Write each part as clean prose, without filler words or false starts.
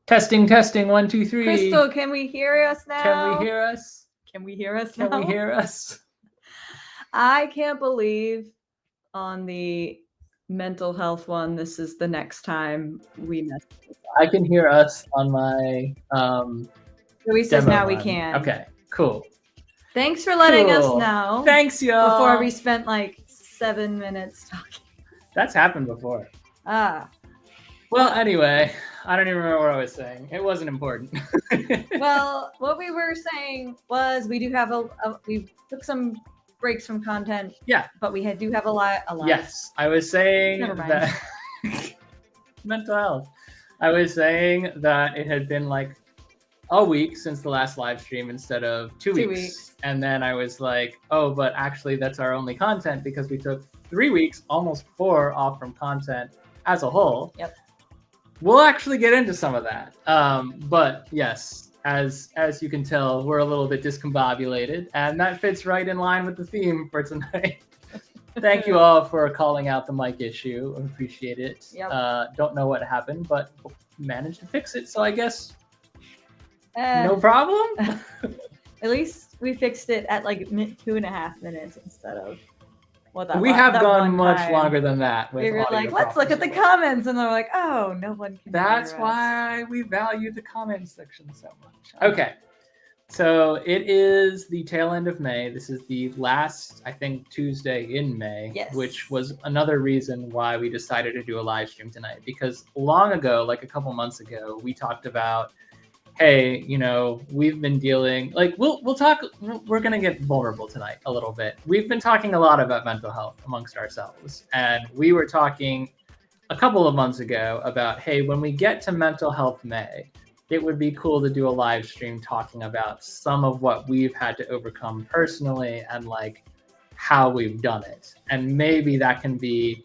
Testing, testing, 1, 2, 3. Crystal, can we hear us now? Can we hear us? Can we hear us now? Can we hear us? I can't believe on the mental health one, this is the next time we messed this up. I can hear us on my Louis says now we run. can. Okay, cool. Thanks for letting us know. Thanks, y'all. Before we spent like 7 minutes talking. That's happened before. Ah. Well, anyway, I don't even remember what I was saying. It wasn't important. Well, what we were saying was we do have we took some breaks from content. Yeah. But we do have a lot. Yes, I was saying that mental health. I was saying that it had been like a week since the last live stream instead of 2 weeks. And then I was like, oh, but actually that's our only content because we took 3 weeks, almost 4 off from content as a whole. Yep. We'll actually get into some of that. But yes, as you can tell, we're a little bit discombobulated, and that fits right in line with the theme for tonight. Thank you all for calling out the mic issue. I appreciate it. Yep. Don't know what happened, but managed to fix it. So I guess no problem. At least we fixed it at like 2.5 minutes instead of we have gone much longer than that. We were like, let's look at the comments, and they're like, oh, no one can. That's why we value the comment section so much. Okay, so it is the tail end of May. This is the last, I think, Tuesday in May, which was another reason why we decided to do a live stream tonight. Because long ago, like a couple months ago, we talked about, hey, you know, we've been dealing, like, we'll talk, we're going to get vulnerable tonight a little bit. We've been talking a lot about mental health amongst ourselves. And we were talking a couple of months ago about, hey, when we get to Mental Health May, it would be cool to do a live stream talking about some of what we've had to overcome personally and like how we've done it. And maybe that can be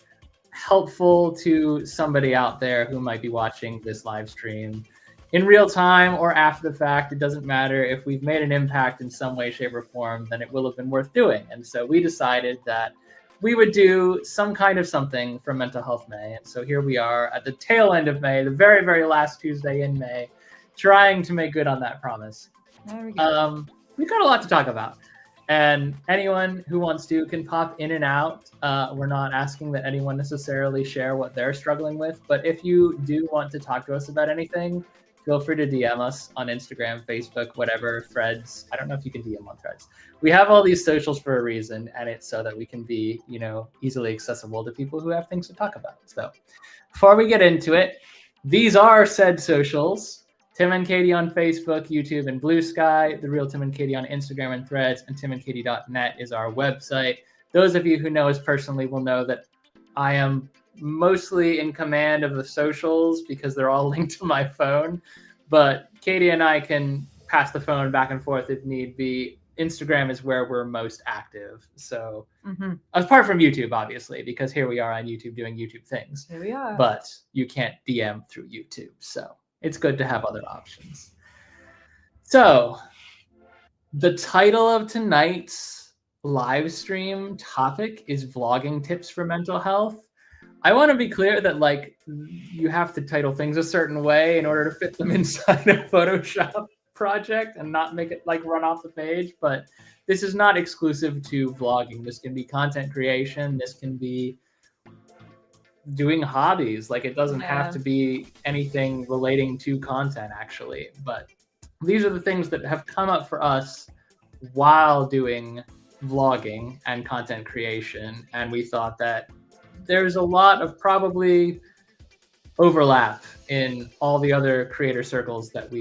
helpful to somebody out there who might be watching this live stream in real time or after the fact. It doesn't matter. If we've made an impact in some way, shape, or form, then it will have been worth doing. And so we decided that we would do some kind of something for Mental Health May. And so here we are at the tail end of May, the very, very last Tuesday in May, trying to make good on that promise. There we go. We've got a lot to talk about. And anyone who wants to can pop in and out. We're not asking that anyone necessarily share what they're struggling with. But if you do want to talk to us about anything, feel free to DM us on Instagram, Facebook, whatever, Threads. I don't know if you can DM on Threads. We have all these socials for a reason, and it's so that we can be, you know, easily accessible to people who have things to talk about. So before we get into it, these are said socials. Tim and Katie on Facebook, YouTube, and Blue Sky. The Real Tim and Katie on Instagram and Threads. And timandkt.net is our website. Those of you who know us personally will know that I am mostly in command of the socials because they're all linked to my phone. But Katie and I can pass the phone back and forth if need be. Instagram is where we're most active. So apart from YouTube, obviously, because here we are on YouTube doing YouTube things. Here we are. But you can't DM through YouTube. So it's good to have other options. So the title of tonight's live stream topic is vlogging tips for mental health. I want to be clear that like you have to title things a certain way in order to fit them inside a Photoshop project and not make it like run off the page. But this is not exclusive to vlogging. This can be content creation. This can be doing hobbies. Like it doesn't have to be anything relating to content actually. But these are the things that have come up for us while doing vlogging and content creation. And we thought that there's a lot of probably overlap in all the other creator circles that we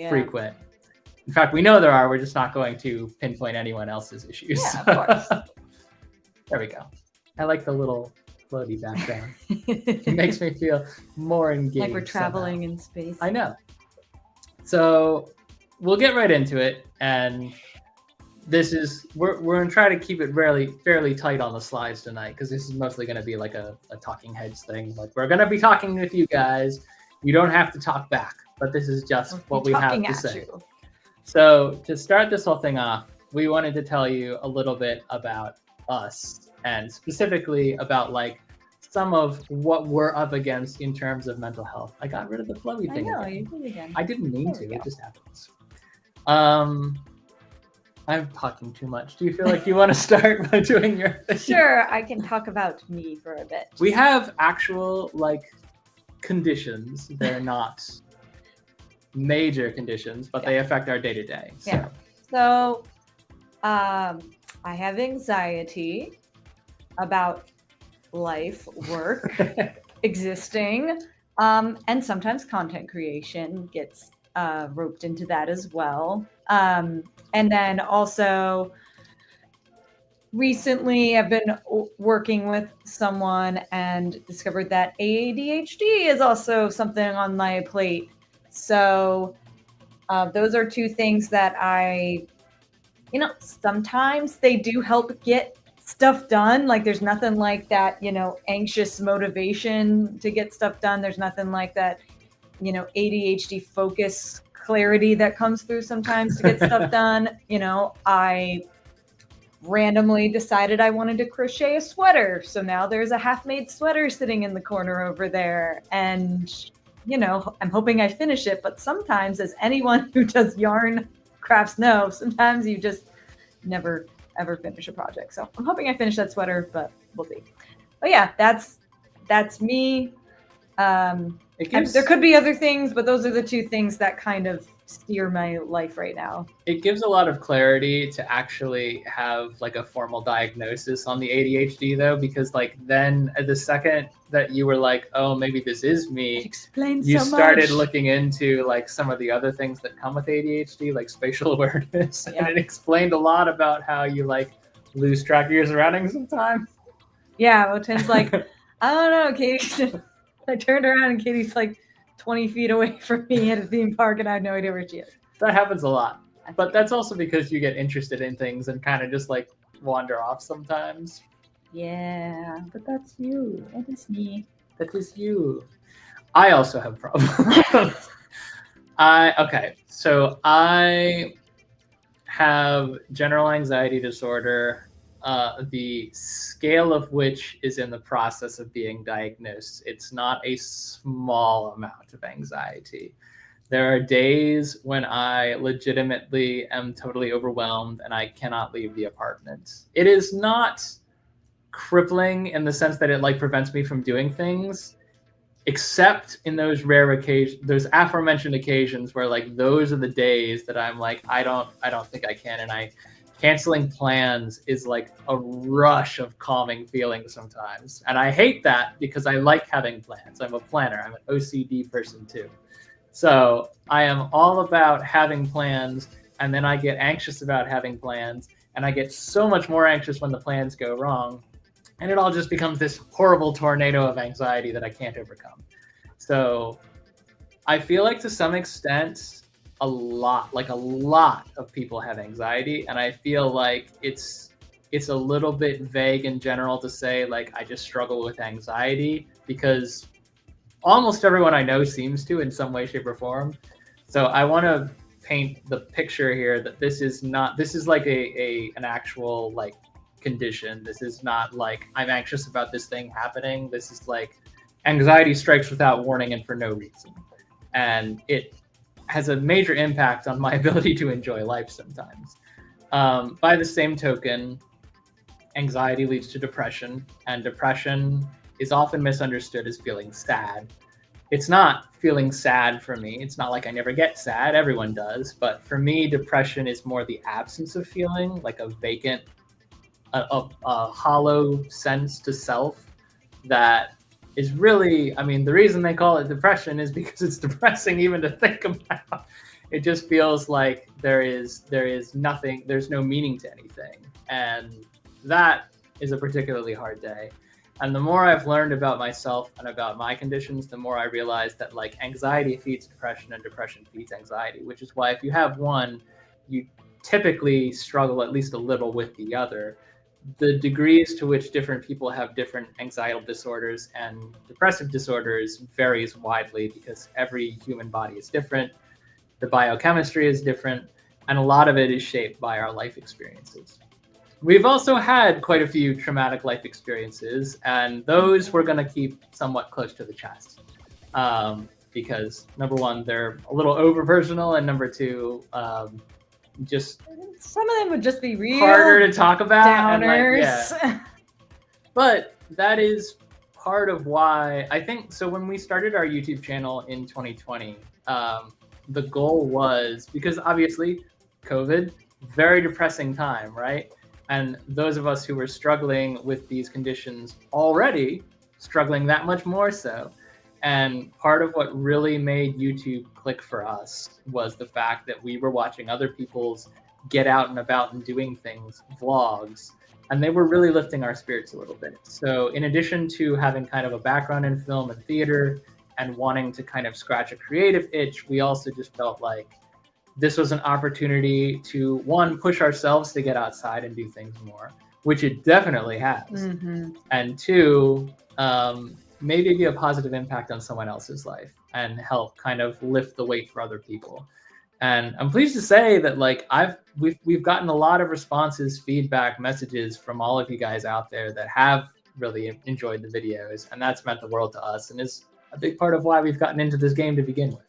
frequent. In fact, we know there are. We're just not going to pinpoint anyone else's issues. Yeah, of course. There we go. I like the little floaty background. It makes me feel more engaged. Like we're traveling in space. I know. So we'll get right into it. And this is, we're going to try to keep it fairly tight on the slides tonight because this is mostly going to be like a talking heads thing. Like we're going to be talking with you guys. You don't have to talk back, but this is just what we have to say. You. So to start this whole thing off, we wanted to tell you a little bit about us and specifically about like some of what we're up against in terms of mental health. I got rid of the flowy thing. I know, you did again. I didn't mean to. It just happens. I'm talking too much. Do you feel like you want to start by doing your thing? Sure, I can talk about me for a bit. We have actual like conditions. They're not major conditions, but they affect our day-to-day. So. Yeah. So I have anxiety about life, work, existing, and sometimes content creation gets roped into that as well. And then also recently I've been working with someone and discovered that ADHD is also something on my plate. So those are two things that sometimes they do help get stuff done. Like there's nothing like that, anxious motivation to get stuff done. There's nothing like that, ADHD focus clarity that comes through sometimes to get stuff done. I randomly decided I wanted to crochet a sweater. So now there's a half-made sweater sitting in the corner over there. And, I'm hoping I finish it. But sometimes, as anyone who does yarn crafts know, sometimes you just never, ever finish a project. So I'm hoping I finish that sweater, but we'll see. But yeah, that's me. There could be other things, but those are the two things that kind of steer my life right now. It gives a lot of clarity to actually have like a formal diagnosis on the ADHD though, because like then the second that you were like, oh, maybe this is me, it explains you so started much. looking into like some of the other things that come with ADHD, like spatial awareness. And it explained a lot about how you like lose track of your surroundings sometimes. Yeah, well, Tim's like, I don't know, Katie. I turned around and Katie's like 20 feet away from me at a theme park and I have no idea where she is. That happens a lot. But that's also because you get interested in things and kind of just like wander off sometimes. Yeah, but that's you. That is me. That is you. I also have problems. So I have general anxiety disorder. The scale of which is in the process of being diagnosed. It's not a small amount of anxiety. There are days when I legitimately am totally overwhelmed and I cannot leave the apartment. It is not crippling in the sense that it like prevents me from doing things, except in those rare occasions, those aforementioned occasions where like those are the days that I'm like, I don't think I can, and I canceling plans is like a rush of calming feelings sometimes. And I hate that because I like having plans. I'm a planner. I'm an OCD person too. So I am all about having plans, and then I get anxious about having plans, and I get so much more anxious when the plans go wrong. And it all just becomes this horrible tornado of anxiety that I can't overcome. So I feel like to some extent, a lot of people have anxiety, and I feel like it's a little bit vague in general to say like I just struggle with anxiety, because almost everyone I know seems to in some way, shape, or form. So I want to paint the picture here that this is like an actual like condition. This is not like I'm anxious about this thing happening. This is like anxiety strikes without warning and for no reason. And it has a major impact on my ability to enjoy life sometimes. By the same token, anxiety leads to depression, and depression is often misunderstood as feeling sad. It's not feeling sad for me. It's not like I never get sad. Everyone does. But for me, depression is more the absence of feeling, like a vacant, a hollow sense to self that is really, I mean, the reason they call it depression is because it's depressing even to think about. It just feels like there is nothing, there's no meaning to anything. And that is a particularly hard day. And the more I've learned about myself and about my conditions, the more I realize that like anxiety feeds depression and depression feeds anxiety, which is why if you have one, you typically struggle at least a little with the other. The degrees to which different people have different anxiety disorders and depressive disorders varies widely because every human body is different. The biochemistry is different, and a lot of it is shaped by our life experiences. We've also had quite a few traumatic life experiences, and those we're going to keep somewhat close to the chest. Because number one, they're a little over personal, and number two, just some of them would just be real harder to talk about. Downers. And like, yeah. But that is part of why I think so. When we started our YouTube channel in 2020, the goal was, because obviously COVID, very depressing time, right? And those of us who were struggling with these conditions already, struggling that much more so. And part of what really made YouTube click for us was the fact that we were watching other people's get out and about and doing things, vlogs, and they were really lifting our spirits a little bit. So in addition to having kind of a background in film and theater and wanting to kind of scratch a creative itch, we also just felt like this was an opportunity to, one, push ourselves to get outside and do things more, which it definitely has. Mm-hmm. And two, maybe be a positive impact on someone else's life and help kind of lift the weight for other people. And I'm pleased to say that like we've gotten a lot of responses, feedback, messages from all of you guys out there that have really enjoyed the videos, and that's meant the world to us and is a big part of why we've gotten into this game to begin with.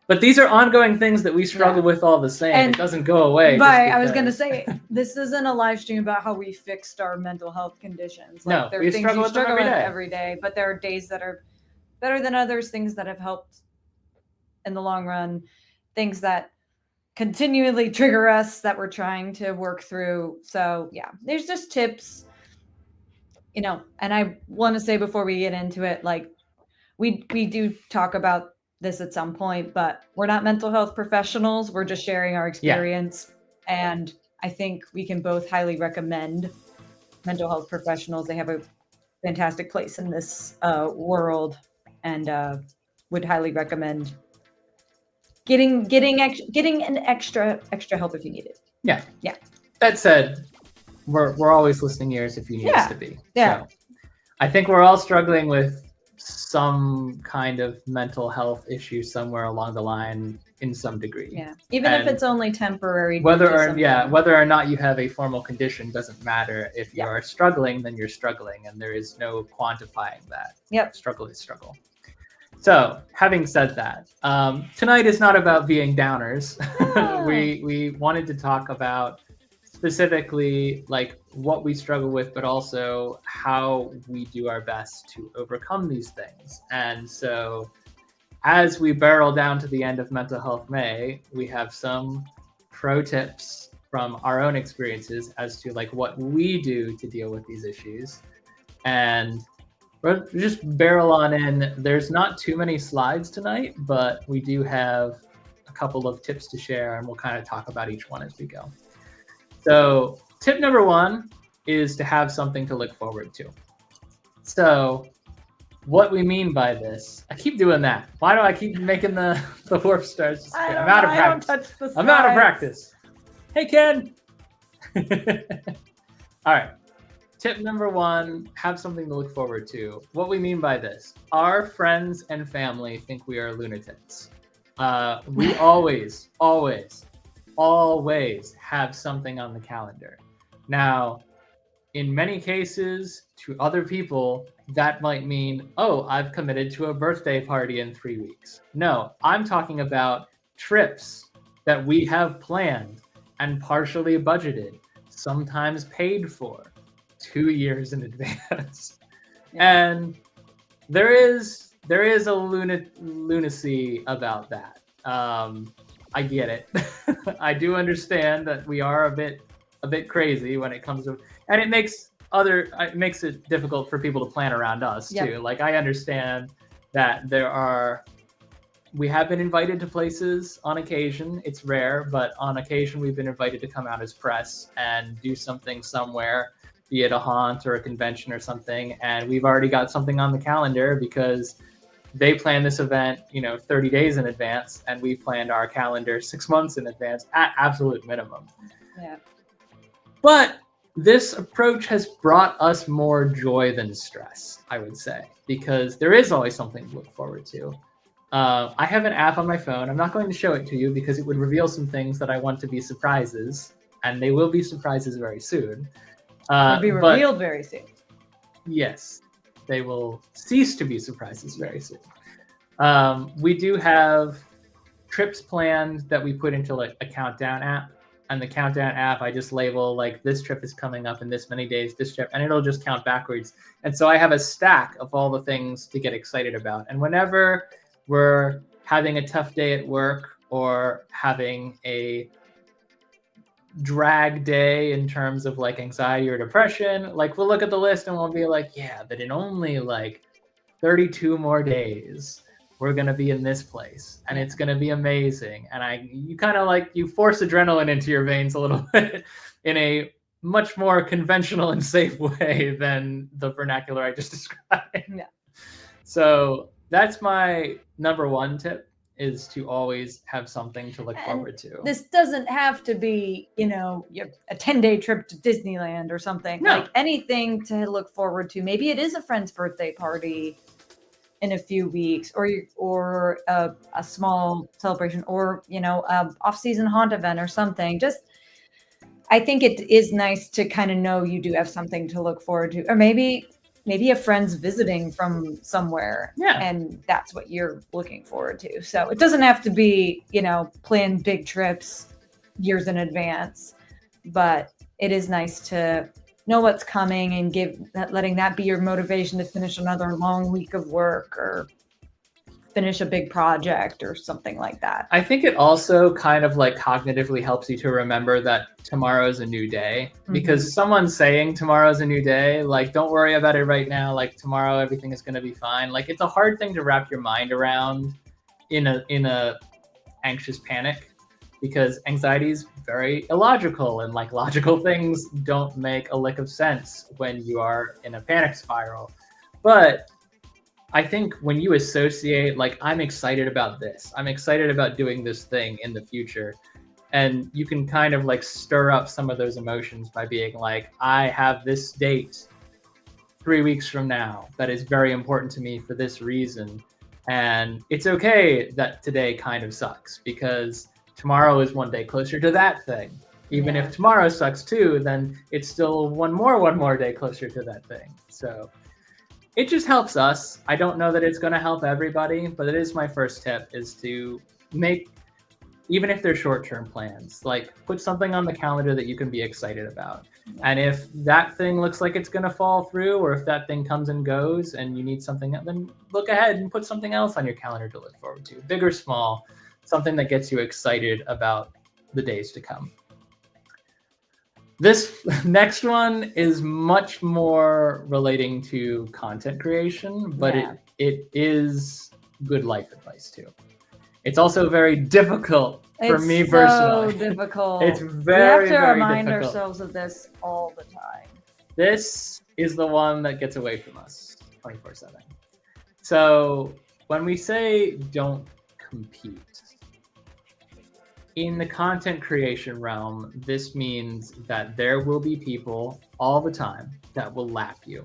But these are ongoing things that we struggle with all the same. And it doesn't go away. But I was going to say, this isn't a live stream about how we fixed our mental health conditions. Like, no, there are things you struggle with every day, but there are days that are better than others, things that have helped in the long run, things that continually trigger us that we're trying to work through. So yeah, there's just tips, you know, and I want to say before we get into it, like we do talk about this at some point, but we're not mental health professionals. We're just sharing our experience. Yeah. And I think we can both highly recommend mental health professionals. They have a fantastic place in this world, and would highly recommend getting an extra help if you need it. Yeah. Yeah. That said, we're always listening ears if you need us to be. Yeah. So I think we're all struggling with some kind of mental health issue somewhere along the line in some degree. Yeah. Even if it's only temporary. Whether or not you have a formal condition doesn't matter. If you are struggling, then you're struggling, and there is no quantifying that. Yep. Struggle is struggle. So having said that, tonight is not about being downers. We wanted to talk about specifically like what we struggle with, but also how we do our best to overcome these things. And so as we barrel down to the end of Mental Health May, we have some pro tips from our own experiences as to like what we do to deal with these issues. And we'll just barrel on in. There's not too many slides tonight, but we do have a couple of tips to share, and we'll kind of talk about each one as we go. So tip number one is to have something to look forward to. So what we mean by this, I keep doing that. Why do I keep making the warp stars? I'm out of practice. I'm out of practice. Hey, Ken. All right. Tip number one, have something to look forward to. What we mean by this, our friends and family think we are lunatics. We always have something on the calendar. Now, in many cases, to other people, that might mean, oh, I've committed to a birthday party in 3 weeks. No, I'm talking about trips that we have planned and partially budgeted, sometimes paid for 2 years in advance. Yeah. And there is a lunacy about that. I get it. I do understand that we are a bit crazy when it comes to, and it makes it difficult for people to plan around us too. Yep. Like I understand that we have been invited to places on occasion. It's rare, but on occasion we've been invited to come out as press and do something somewhere, be it a haunt or a convention or something. And we've already got something on the calendar because they plan this event, 30 days in advance, and we planned our calendar 6 months in advance at absolute minimum. Yeah. But this approach has brought us more joy than stress, I would say, because there is always something to look forward to. I have an app on my phone. I'm not going to show it to you because it would reveal some things that I want to be surprises, and they will be surprises very soon. They'll be revealed very soon. Yes, they will cease to be surprises very soon. We do have trips planned that we put into like a countdown app. And the countdown app, I just label like this trip is coming up in this many days, this trip, and it'll just count backwards. And so I have a stack of all the things to get excited about. And whenever we're having a tough day at work or having a drag day in terms of like anxiety or depression, like we'll look at the list and we'll be like, yeah, but in only like 32 more days, we're going to be in this place and it's going to be amazing. And you force adrenaline into your veins a little bit in a much more conventional and safe way than the vernacular I just described. Yeah. So that's my number one tip, is to always have something to look forward to. This doesn't have to be, a 10-day trip to Disneyland or something. No. Like anything to look forward to. Maybe it is a friend's birthday party in a few weeks, or a small celebration, or off-season haunt event or something. Just, I think it is nice to kind of know you do have something to look forward to, or maybe a friend's visiting from somewhere, and that's what you're looking forward to. So it doesn't have to be plan big trips years in advance, but it is nice to know what's coming and letting that be your motivation to finish another long week of work or finish a big project or something like that. I think it also kind of like cognitively helps you to remember that tomorrow is a new day, because someone saying tomorrow's a new day, like, don't worry about it right now. Like tomorrow, everything is going to be fine. Like it's a hard thing to wrap your mind around in a anxious panic, because anxiety is very illogical, and like logical things don't make a lick of sense when you are in a panic spiral. But I think when you associate, like, I'm excited about this, I'm excited about doing this thing in the future, and you can kind of like stir up some of those emotions by being like, I have this date 3 weeks from now that is very important to me for this reason. And it's okay that today kind of sucks, because tomorrow is one day closer to that thing. Even if tomorrow sucks too, then it's still one more day closer to that thing. So it just helps us. I don't know that it's going to help everybody, but it is my first tip, is to make, even if they're short-term plans, like put something on the calendar that you can be excited about. And if that thing looks like it's going to fall through, or if that thing comes and goes and you need something, then look ahead and put something else on your calendar to look forward to, big or small, something that gets you excited about the days to come. This next one is much more relating to content creation, but it is good life advice too. It's also very difficult for me personally. It's so difficult. It's very, we have to very remind difficult. ourselves of this all the time. This is the one that gets away from us 24/7. So when we say don't compete, in the content creation realm, this means that there will be people all the time that will lap you.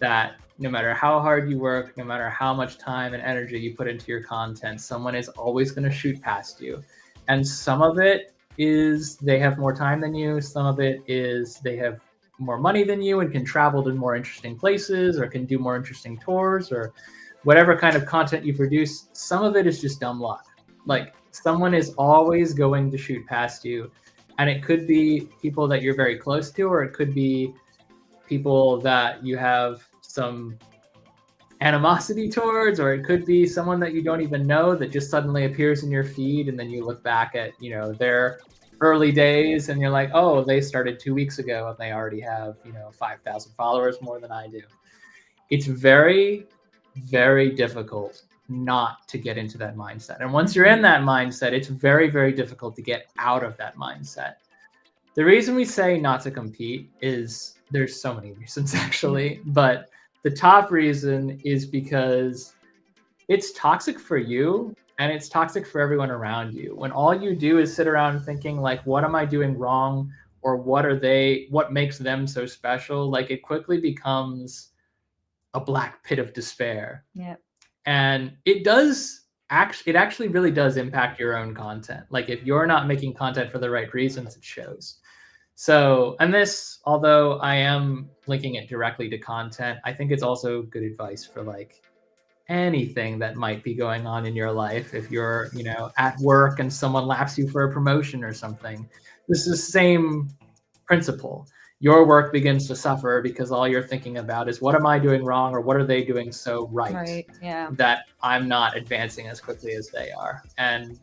That no matter how hard you work, no matter how much time and energy you put into your content, someone is always going to shoot past you. And some of it is they have more time than you. Some of it is they have more money than you and can travel to more interesting places or can do more interesting tours or whatever kind of content you produce. Some of it is just dumb luck. Like someone is always going to shoot past you. And it could be people that you're very close to, or it could be people that you have some animosity towards, or it could be someone that you don't even know that just suddenly appears in your feed, and then you look back at, you know, their early days and you're like, oh, they started 2 weeks ago and they already have, you know, 5,000 followers more than I do. It's very, very difficult not to get into that mindset. And once you're in that mindset, it's very, very difficult to get out of that mindset. The reason we say not to compete is there's so many reasons actually, but the top reason is because it's toxic for you and it's toxic for everyone around you. When all you do is sit around thinking like, what am I doing wrong? Or what makes them so special? Like it quickly becomes a black pit of despair. Yeah. And it actually really does impact your own content. Like if you're not making content for the right reasons, it shows. So, and this, although I am linking it directly to content, I think it's also good advice for like anything that might be going on in your life. If you're, you know, at work and someone laps you for a promotion or something, this is the same principle. Your work begins to suffer because all you're thinking about is what am I doing wrong or what are they doing so right, that I'm not advancing as quickly as they are. And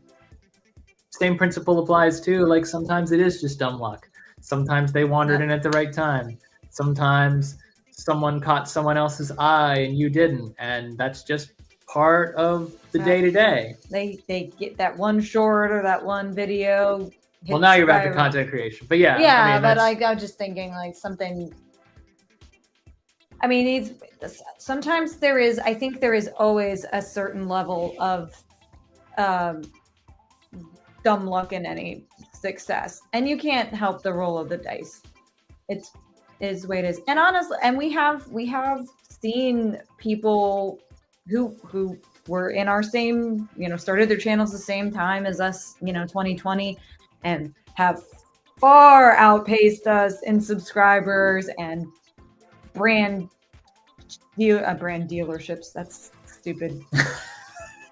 same principle applies too. Like sometimes it is just dumb luck. Sometimes they wandered in at the right time. Sometimes someone caught someone else's eye and you didn't. And that's just part of the day-to-day. They get that one short or that one video. Well, now you're back to content creation. But yeah. Yeah, I mean, but I was just thinking like something. I mean, sometimes I think there is always a certain level of dumb luck in any success, and you can't help the roll of the dice. It is the way it is. And honestly, and we have seen people who were in our same, you know, started their channels the same time as us, you know, 2020, and have far outpaced us in subscribers and brand dealerships. That's stupid.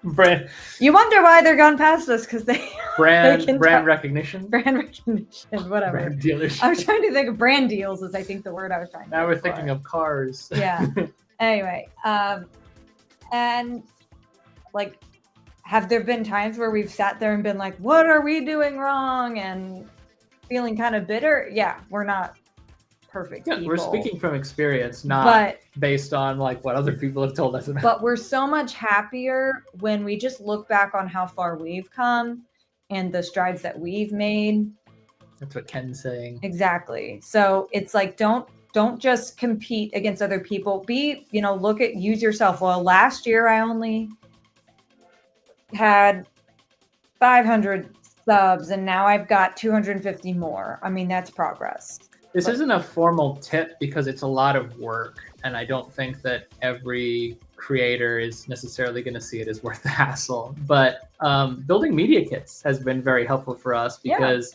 Brand. You wonder why they're gone past us, because they brand recognition, whatever. Brand dealers. I was trying to think of brand deals, is I think the word I was trying to. Now we're thinking of cars. Yeah. Anyway, and like, have there been times where we've sat there and been like, what are we doing wrong? And feeling kind of bitter? Yeah, we're not perfect people. We're speaking from experience, not based on like what other people have told us about. But we're so much happier when we just look back on how far we've come and the strides that we've made. That's what Ken's saying. Exactly. So it's like, don't just compete against other people. Use yourself. Well, last year I only had 500 subs and now I've got 250 more. I mean, that's progress. This isn't a formal tip because it's a lot of work, and I don't think that every creator is necessarily going to see it as worth the hassle. But building media kits has been very helpful for us because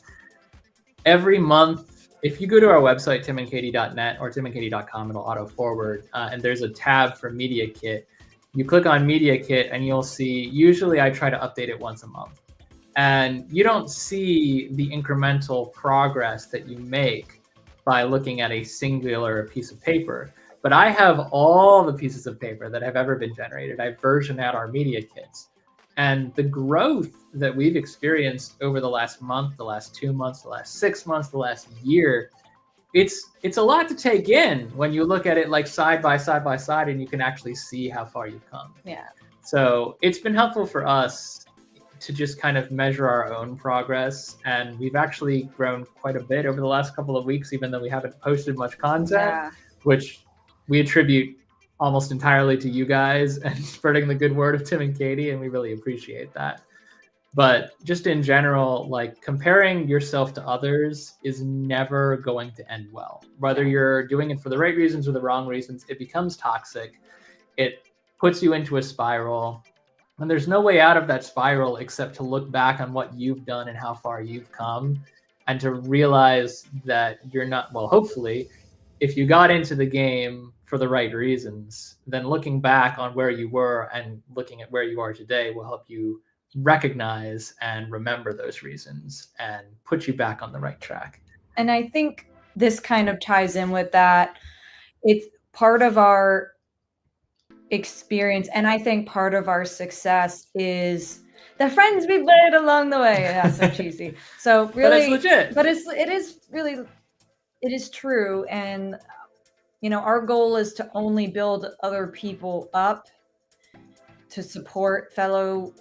every month, if you go to our website, timandkt.net or timandkt.com, it'll auto forward, and there's a tab for media kit. You click on media kit and you'll see, usually I try to update it once a month. And you don't see the incremental progress that you make by looking at a singular piece of paper. But I have all the pieces of paper that have ever been generated. I version out our media kits. And the growth that we've experienced over the last month, the last 2 months, the last 6 months, the last year, it's a lot to take in when you look at it like side by side and you can actually see how far you've come. Yeah. So it's been helpful for us to just kind of measure our own progress. And we've actually grown quite a bit over the last couple of weeks, even though we haven't posted much content, which we attribute almost entirely to you guys and spreading the good word of Tim and Katie, and we really appreciate that. But just in general, like comparing yourself to others is never going to end well. Whether you're doing it for the right reasons or the wrong reasons, it becomes toxic. It puts you into a spiral. And there's no way out of that spiral except to look back on what you've done and how far you've come, and to realize that you're not, well, hopefully, if you got into the game for the right reasons, then looking back on where you were and looking at where you are today will help you recognize and remember those reasons and put you back on the right track. And I think this kind of ties in with that. It's part of our experience, and I think part of our success is the friends we've made along the way. That's so cheesy. So really, but it's legit. But it is true. And our goal is to only build other people up, to support fellow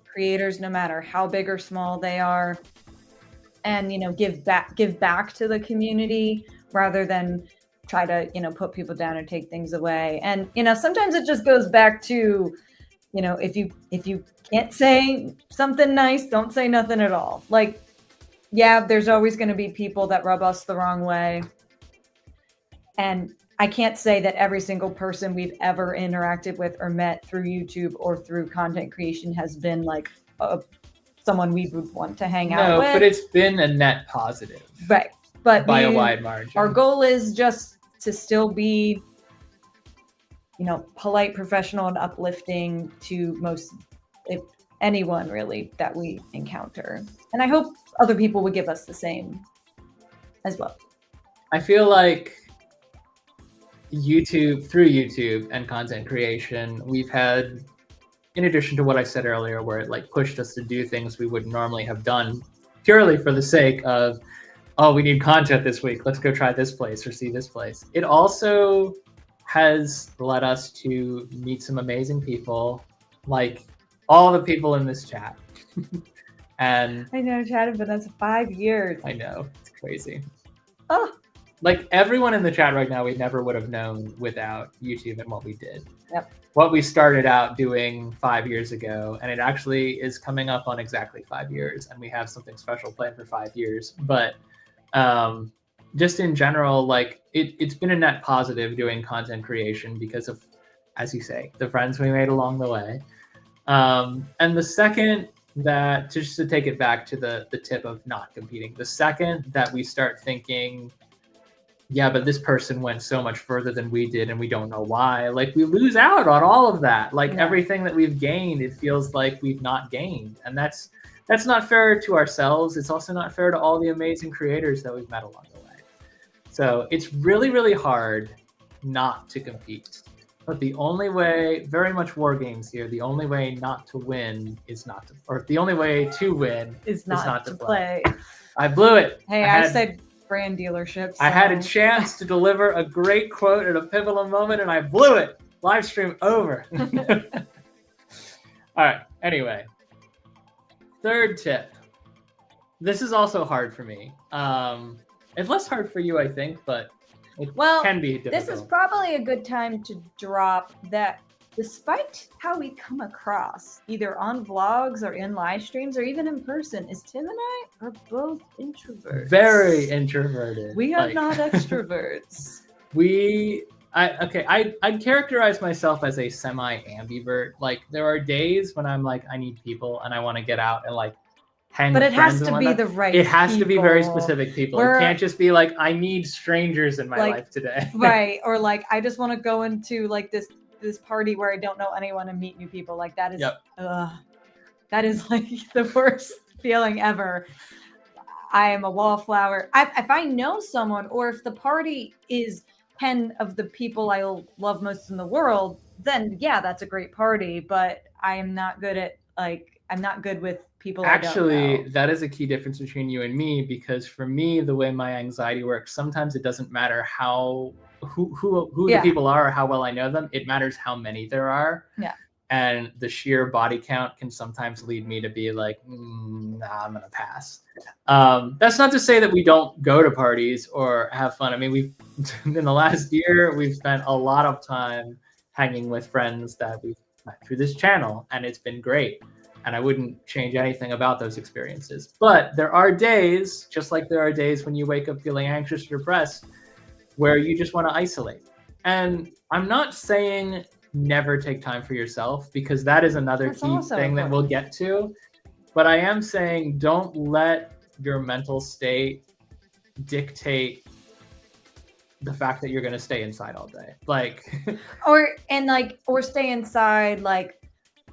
creators, no matter how big or small they are, and give back to the community rather than try to put people down or take things away. And sometimes it just goes back to if you can't say something nice, don't say nothing at all. Like, yeah, there's always going to be people that rub us the wrong way, and I can't say that every single person we've ever interacted with or met through YouTube or through content creation has been like someone we would want to hang out with. No, but it's been a net positive. Right. But by a wide margin. Our goal is just to still be, polite, professional, and uplifting to anyone really that we encounter. And I hope other people would give us the same as well. I feel like through YouTube and content creation, we've had, in addition to what I said earlier, where it like pushed us to do things we would normally have done purely for the sake of, oh, we need content this week, let's go try this place or see this place. It also has led us to meet some amazing people, like all the people in this chat. And I know, chatted, but that's 5 years. I know, it's crazy. Oh. Like everyone in the chat right now, we never would have known without YouTube and what we did. Yep. What we started out doing 5 years ago, and it actually is coming up on exactly 5 years, and we have something special planned for 5 years. But just in general, like it's been a net positive doing content creation because of, as you say, the friends we made along the way. And the second that, just to take it back to the tip of not competing, the second that we start thinking, yeah, but this person went so much further than we did and we don't know why, like we lose out on all of that. Like everything that we've gained, it feels like we've not gained. And that's not fair to ourselves. It's also not fair to all the amazing creators that we've met along the way. So it's really, really hard not to compete. But the only way, very much war games here, the only way not to win is not to, or the only way to win is not to play. I blew it. Hey, I said brand dealerships. So. I had a chance to deliver a great quote at a pivotal moment and I blew it. Live stream over. All right. Anyway, third tip. This is also hard for me. It's less hard for you, I think, but it can be difficult. This is probably a good time to drop that despite how we come across, either on vlogs or in live streams or even in person, is Tim and I are both introverts. Very introverted. We are not extroverts. I'd characterize myself as a semi-ambivert. Like there are days when I'm like, I need people and I want to get out and like hang with friends. But it has to be the right It has to be very specific people. It can't just be like, I need strangers in my life today. Right. Or like, I just want to go into like this party where I don't know anyone and meet new people. Like that is, that is like the worst feeling ever. I am a wallflower. If I know someone, or if the party is 10 of the people I love most in the world, then yeah, that's a great party. But I am not good at Like, I'm not good with people. Actually, that is a key difference between you and me, because for me, the way my anxiety works, sometimes it doesn't matter who the people are or how well I know them. It matters how many there are. Yeah. And the sheer body count can sometimes lead me to be like, nah, I'm going to pass. That's not to say that we don't go to parties or have fun. I mean, we've in the last year, we've spent a lot of time hanging with friends that we've met through this channel, and it's been great. And I wouldn't change anything about those experiences. But there are days, just like there are days when you wake up feeling anxious or depressed, where you just want to isolate. And I'm not saying never take time for yourself, because that is another key thing that we'll get to. But I am saying don't let your mental state dictate the fact that you're going to stay inside all day. or stay inside, like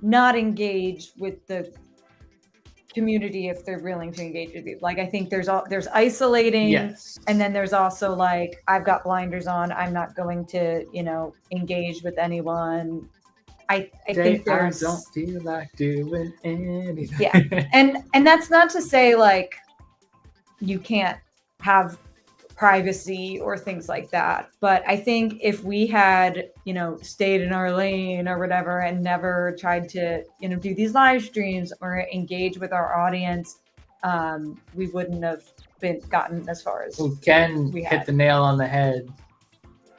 not engage with the community if they're willing to engage with you. Like, I think there's isolating, and then there's also like, I've got blinders on, I'm not going to, engage with anyone. I think I don't feel like doing anything. Yeah. And that's not to say like you can't have privacy or things like that. But I think if we had, stayed in our lane or whatever and never tried to, do these live streams or engage with our audience, we wouldn't have gotten as far as Ken hit the nail on the head.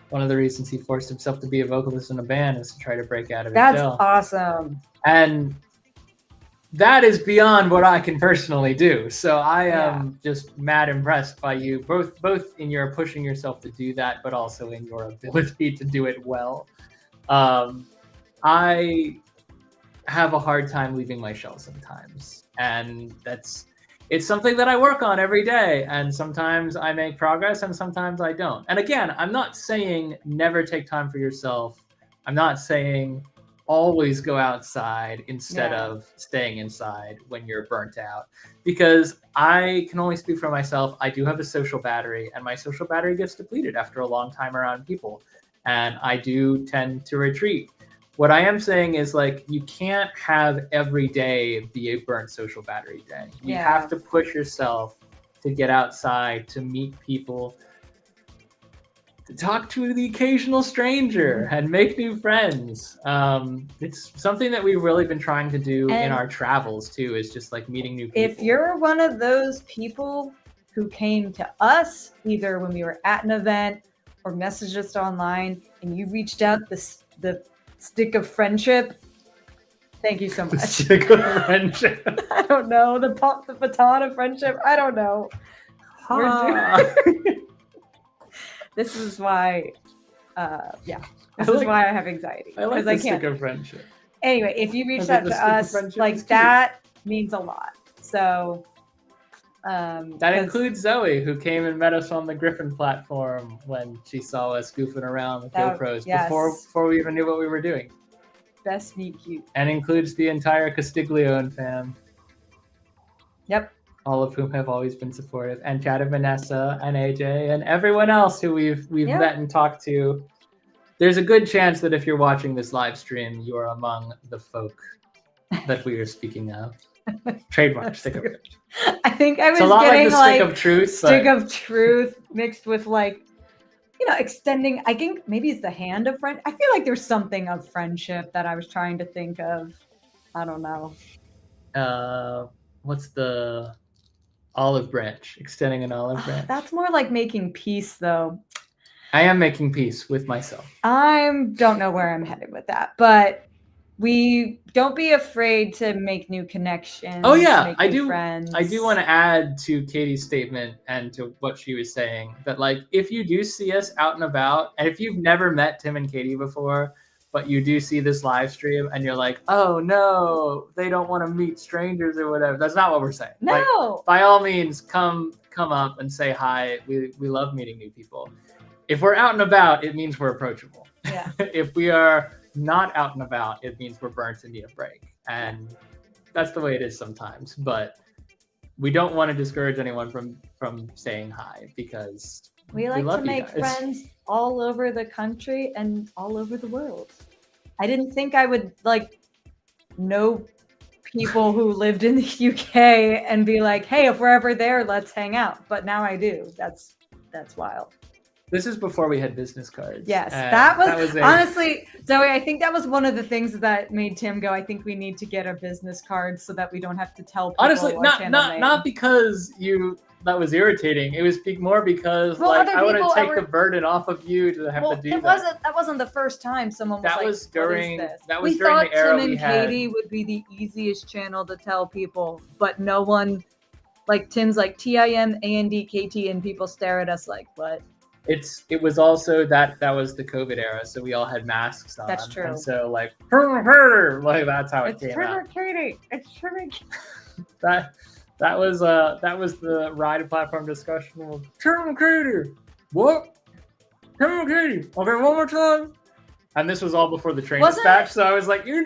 One of the reasons he forced himself to be a vocalist in a band is to try to break out of his shell. That's awesome. And that is beyond what I can personally do. So I am just mad impressed by you, both in your pushing yourself to do that, but also in your ability to do it well. I have a hard time leaving my shell sometimes. And it's something that I work on every day. And sometimes I make progress and sometimes I don't. And again, I'm not saying never take time for yourself. I'm not saying always go outside instead of staying inside when you're burnt out, because I can only speak for myself. I do have a social battery, and my social battery gets depleted after a long time around people, and I do tend to retreat. What I am saying is, like, you can't have every day be a burnt social battery day. You have to push yourself to get outside, to meet people, to talk to the occasional stranger and make new friends. It's something that we've really been trying to do in our travels too, is just like meeting new people. If you're one of those people who came to us either when we were at an event or messaged us online and you reached out the stick of friendship, thank you so much. The stick of friendship. I don't know. The baton of friendship. I don't know. This is why, this is why I have anxiety. I like the stick of friendship. Anyway, if you reach out to us, like, that means a lot. So that includes Zoe, who came and met us on the Griffin platform when she saw us goofing around with GoPros before we even knew what we were doing. Best meet cute. And includes the entire Castiglione fam. Yep. All of whom have always been supportive, and Chad and Vanessa and AJ and everyone else who we've met and talked to. There's a good chance that if you're watching this live stream, you are among the folk that we are speaking of. Trademark stick of truth. I think I was getting the stick of truth. Stick of truth mixed with extending. I think maybe it's the hand of friend. I feel like there's something of friendship that I was trying to think of. I don't know. What's the olive branch? Extending an olive branch. That's more like making peace, though. I am making peace with myself. I don't know where I'm headed with that, but we don't be afraid to make new connections. Oh yeah, I do. Friends. I do want to add to Katie's statement and to what she was saying that, like, if you do see us out and about, and if you've never met Tim and Katie before, but you do see this live stream and you're like, oh no, they don't want to meet strangers or whatever. That's not what we're saying. No. Like, by all means, come up and say hi. We love meeting new people. If we're out and about, it means we're approachable. Yeah. If we are not out and about, it means we're burnt and need a break. And that's the way it is sometimes. But we don't want to discourage anyone from saying hi, because we like to make friends all over the country and all over the world. I didn't think I would know people who lived in the UK and be like, hey, if we're ever there, let's hang out. But now I do. That's wild. This is before we had business cards. Yes, that was honestly, Zoe, I think that was one of the things that made Tim go, I think we need to get a business card so that we don't have to tell people. Honestly, not because that was irritating. It was more because I want to take the burden off of you to have to do that. That wasn't the first time someone was during the era we thought Tim and Katie would be the easiest channel to tell people, but no one, like Tim's like timandkt, and people stare at us like, what? It was also that was the COVID era, so we all had masks on. That's true. And so like that's how it came out. Katie. It's Trevor. That was the ride platform discussion of Tim and Katie. What? Tim and Katie. Okay, one more time. And this was all before the train dispatch, so I was like, we'll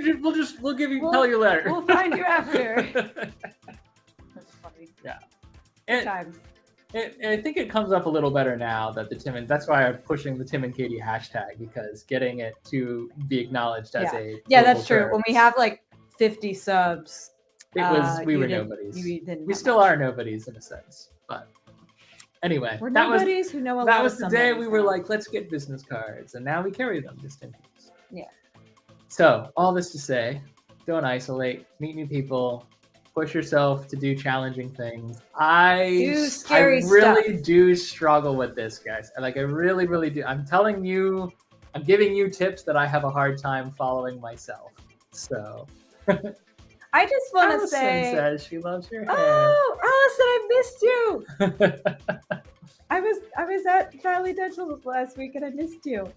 tell you later. We'll find you after. That's funny. Yeah. Times. I think it comes up a little better now that that's why I'm pushing the Tim and Katie hashtag, because getting it to be acknowledged as a that's true. When we have like 50 subs, we were nobodies. We still are nobodies in a sense, but anyway, we're nobodies who know a lot. That was the day we were like, let's get business cards, and now we carry them just in case. Yeah. So all this to say, don't isolate, meet new people. Push yourself to do challenging things. I really do struggle with this, guys. I really, really do. I'm telling you, I'm giving you tips that I have a hard time following myself. So I just want to say, says she loves your hair. Oh, Allison, I missed you. I was at Charlie Dental last week and I missed you.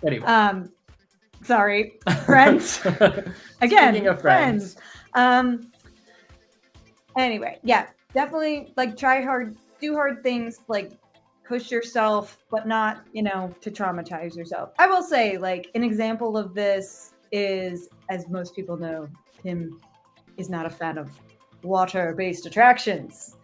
Anyway. Sorry, friends. Again, speaking of friends. Anyway, yeah, definitely try hard, do hard things, push yourself, but not, to traumatize yourself. I will say, an example of this is, as most people know, Tim is not a fan of water-based attractions.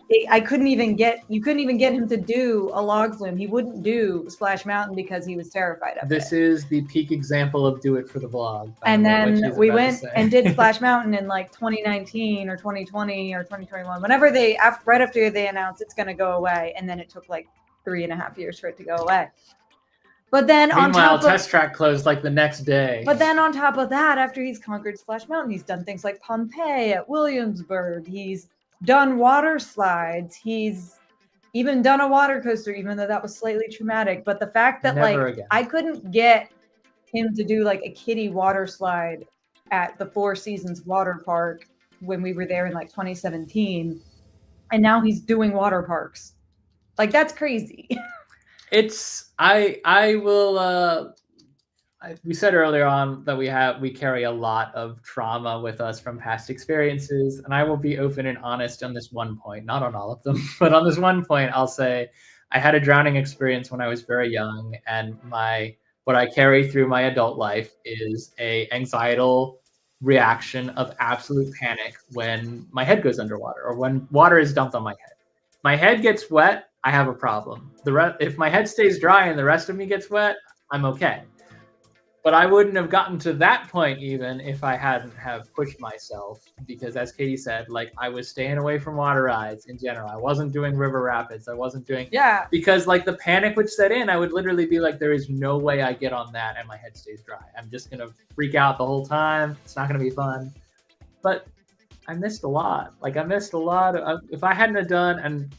You couldn't even get him to do a log flume. He wouldn't do Splash Mountain because he was terrified of it. This is the peak example of do it for the vlog. And then we went and did Splash Mountain in 2019 or 2020 or 2021, whenever right after they announced it's going to go away. And then it took 3.5 years for it to go away. But then meanwhile, Test Track closed the next day. But then on top of that, after he's conquered Splash Mountain, he's done things like Pompeii at Williamsburg. He's done water slides. He's even done a water coaster, even though that was slightly traumatic. But the fact that I couldn't get him to do a kiddie water slide at the Four Seasons water park when we were there in 2017, and now he's doing water parks. That's crazy. We said earlier on that we carry a lot of trauma with us from past experiences, and I will be open and honest on this one point, not on all of them, but on this one point, I'll say I had a drowning experience when I was very young, and what I carry through my adult life is a anxietal reaction of absolute panic when my head goes underwater or when water is dumped on my head. My head gets wet, I have a problem. If my head stays dry and the rest of me gets wet, I'm okay. But I wouldn't have gotten to that point even if I hadn't have pushed myself, because as Katie said, I was staying away from water rides in general. I wasn't doing river rapids. I wasn't doing because the panic would set in. I would literally be there is no way I get on that and my head stays dry. I'm just gonna freak out the whole time. It's not gonna be fun. But I missed a lot. I missed a lot if I hadn't have done, and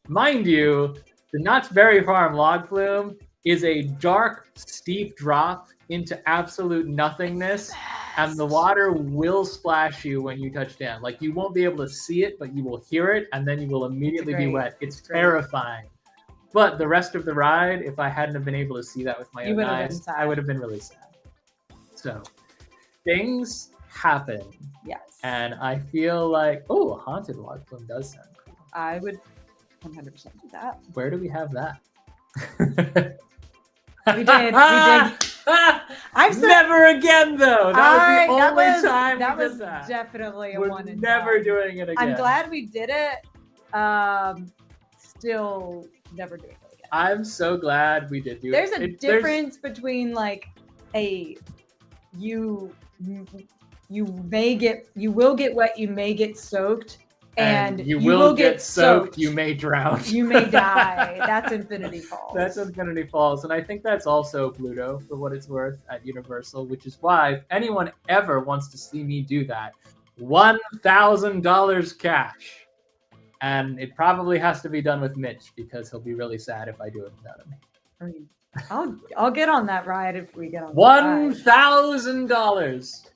mind you, the Knott's Berry Farm log flume is a dark, steep drop into absolute nothingness, and the water will splash you when you touch down. You won't be able to see it, but you will hear it, and then you will immediately be wet. It's terrifying. But the rest of the ride, if I hadn't have been able to see that with my own eyes, I would have been really sad. So things happen. Yes. And I feel a haunted log flume does sound cool. I would 100% do that. Where do we have that? We did. I've said, never again, though. That was the only time that we was did that. Definitely a We're one and never done. doing it again. I'm glad we did it. Still never doing it again. I'm so glad we did do There's it. There's a difference between you you will get wet, you may get soaked, and you will get soaked, you may drown. You may die. That's Infinity Falls. That's Infinity Falls. And I think that's also Pluto, for what it's worth, at Universal, which is why if anyone ever wants to see me do that, $1,000 cash. And it probably has to be done with Mitch, because he'll be really sad if I do it without him. I mean, I'll get on that ride if we get on $1,000.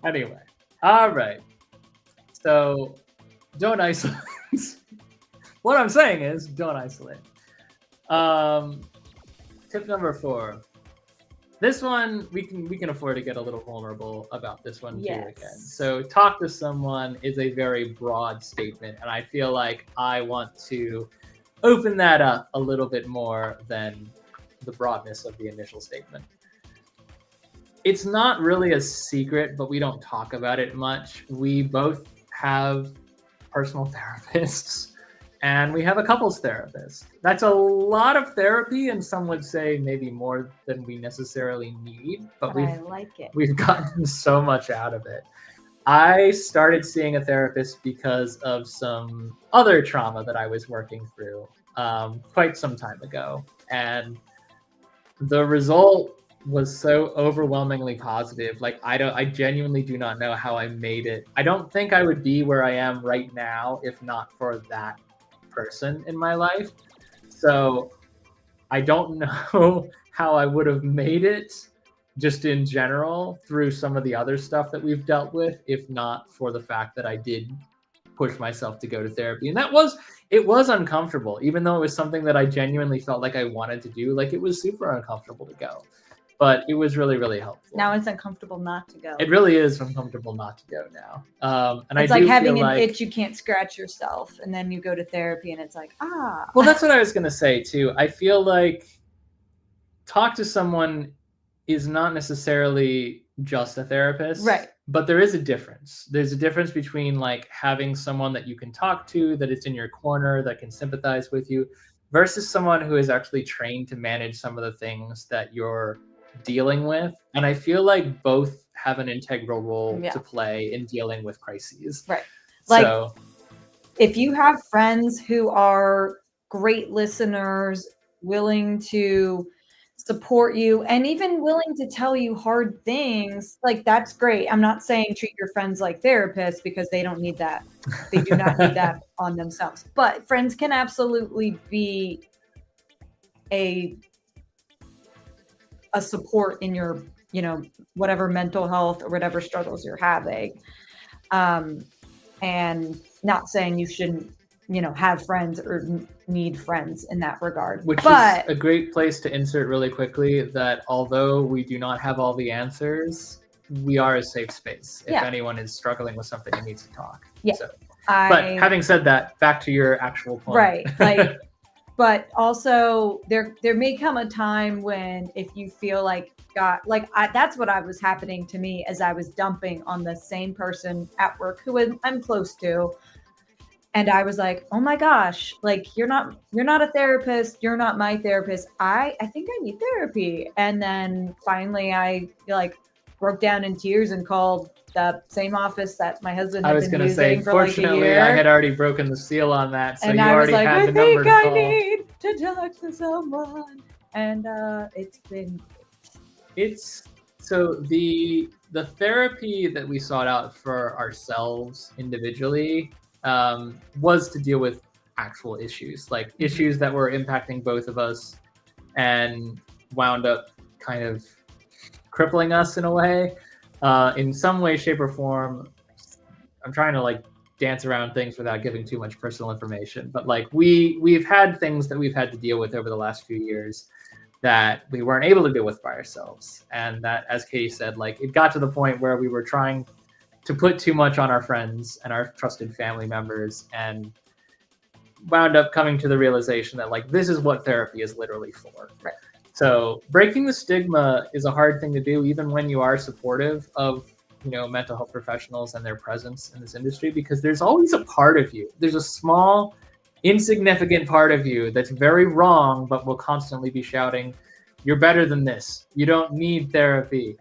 Anyway, all right. So don't isolate. What I'm saying is don't isolate. Tip number 4. This one, we can afford to get a little vulnerable about this one too again. So talk to someone is a very broad statement, and I feel like I want to open that up a little bit more than the broadness of the initial statement. It's not really a secret, but we don't talk about it much. We both have personal therapists, and we have a couples therapist. That's a lot of therapy, and some would say maybe more than we necessarily need, but I like it. We've gotten so much out of it. I started seeing a therapist because of some other trauma that I was working through quite some time ago, and the result was so overwhelmingly positive. Like, I genuinely do not know how I made it. I don't think I would be where I am right now if not for that person in my life. So I don't know how I would have made it just in general through some of the other stuff that we've dealt with, if not for the fact that I did push myself to go to therapy. And it was uncomfortable, even though it was something that I genuinely felt like I wanted to do. Like, it was super uncomfortable to go, but it was really, really helpful. Now it's uncomfortable not to go. It really is uncomfortable not to go now. And it's like having an itch you can't scratch yourself, and then you go to therapy and it's like, ah. Well, that's what I was going to say too. I feel like talk to someone is not necessarily just a therapist. Right. But there is a difference. There's a difference between like having someone that you can talk to, that is in your corner, that can sympathize with you, versus someone who is actually trained to manage some of the things that you're dealing with. And I feel like both have an integral role to play in dealing with crises. Right. Like, if you have friends who are great listeners, willing to support you, and even willing to tell you hard things, like, that's great. I'm not saying treat your friends like therapists, because they don't need that. They do not need that on themselves. But friends can absolutely be a support in your, whatever mental health or whatever struggles you're having. And not saying you shouldn't, have friends or need friends in that regard. Which is a great place to insert really quickly that although we do not have all the answers, we are a safe space if anyone is struggling with something and needs to talk. Yeah. So, but having said that, back to your actual point. Right. Like, but also there may come a time when, if you feel like that's what was happening to me as I was dumping on the same person at work who I'm close to. And I was like, oh my gosh, like, you're not a therapist. You're not my therapist. I think I need therapy. And then finally I broke down in tears and called the same office that my husband had been using for like a year. Fortunately, I had already broken the seal on that. So and you I was already like, had the number to call. I need to talk to someone. And it's been so the therapy that we sought out for ourselves individually was to deal with actual issues, like issues that were impacting both of us and wound up kind of crippling us in a way, in some way, shape, or form. I'm trying to dance around things without giving too much personal information, but we've had things that we've had to deal with over the last few years that we weren't able to deal with by ourselves. And that, as Katie said, it got to the point where we were trying to put too much on our friends and our trusted family members, and wound up coming to the realization that this is what therapy is literally for. Right. So breaking the stigma is a hard thing to do, even when you are supportive of mental health professionals and their presence in this industry, because there's always a part of you. There's a small, insignificant part of you that's very wrong, but will constantly be shouting, "You're better than this. You don't need therapy.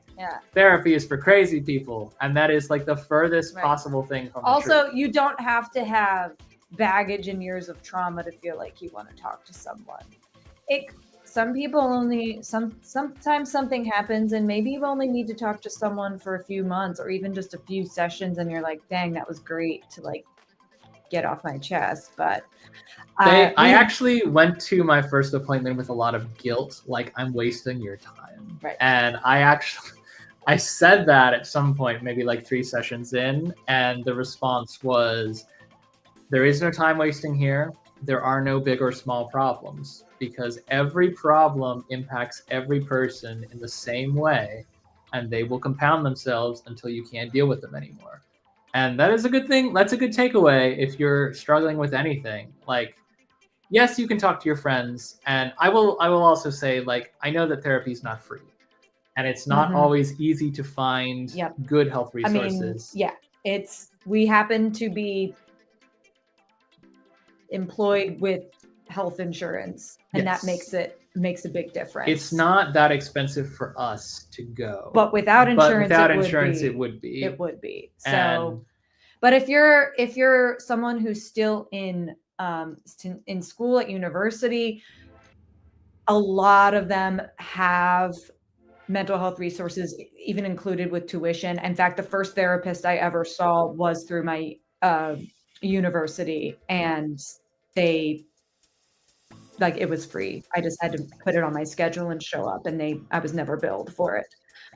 therapy is for crazy people, and that is like the furthest possible thing from the truth. You don't have to have baggage and years of trauma to feel like you want to talk to someone. Some people sometimes something happens and maybe you only need to talk to someone for a few months or even just a few sessions and you're like, dang, that was great to like get off my chest. But I actually went to my first appointment with a lot of guilt, like I'm wasting your time. Right. And I said that at some point, maybe like 3 sessions in, and the response was, there is no time wasting here. There are no big or small problems, because every problem impacts every person in the same way, and they will compound themselves until you can't deal with them anymore. And that is a good thing. That's a good takeaway if you're struggling with anything. Like, yes, you can talk to your friends. And I will also say, like, I know that therapy is not free. And it's not always easy to find good health resources. I mean, we happen to be employed with health insurance, and that makes a big difference. It's not that expensive for us to go, but without insurance, it would be. So, but if you're someone who's still in school at university, a lot of them have mental health resources, even included with tuition. In fact, the first therapist I ever saw was through my university, and it was free. I just had to put it on my schedule and show up, and I was never billed for it.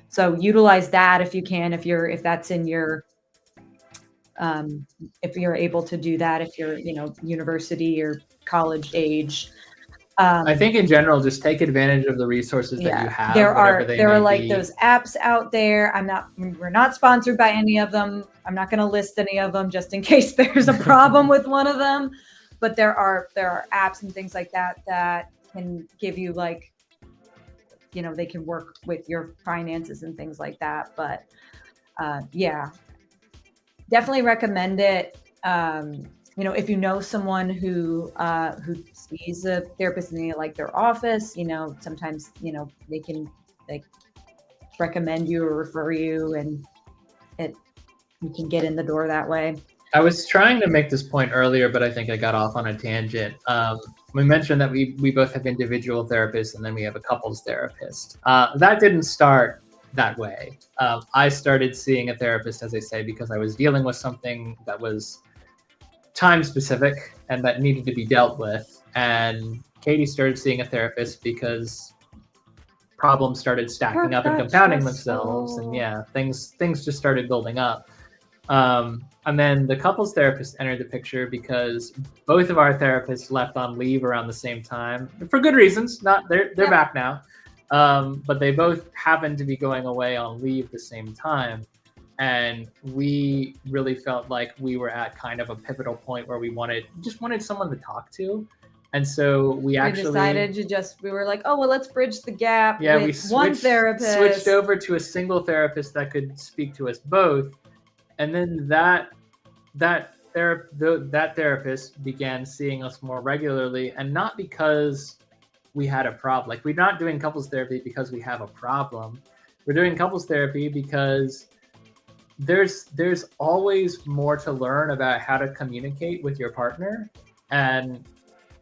So utilize that if you can, if that's in your, if you're able to do that, if you're, university or college age. I think in general, just take advantage of the resources that you have. There are like those apps out there. We're not sponsored by any of them. I'm not going to list any of them just in case there's a problem with one of them. But there are apps and things like that can give you like, they can work with your finances and things like that. But definitely recommend it. If you know someone who sees a therapist in their office, sometimes, they can recommend you or refer you, and you can get in the door that way. I was trying to make this point earlier, but I think I got off on a tangent. We mentioned that we both have individual therapists and then we have a couples therapist. That didn't start that way. I started seeing a therapist, as I say, because I was dealing with something that was time specific and that needed to be dealt with. And Katie started seeing a therapist because problems started stacking up and compounding themselves. And things just started building up. And then the couples therapist entered the picture because both of our therapists left on leave around the same time for good reasons. They're back now. But they both happened to be going away on leave the same time. And we really felt like we were at kind of a pivotal point where we just wanted someone to talk to. And so we decided we were like, oh, well, let's bridge the gap with one therapist. Switched over to a single therapist that could speak to us both. And then that therapist began seeing us more regularly, and not because we had a problem. Like, we're not doing couples therapy because we have a problem. We're doing couples therapy because there's always more to learn about how to communicate with your partner. And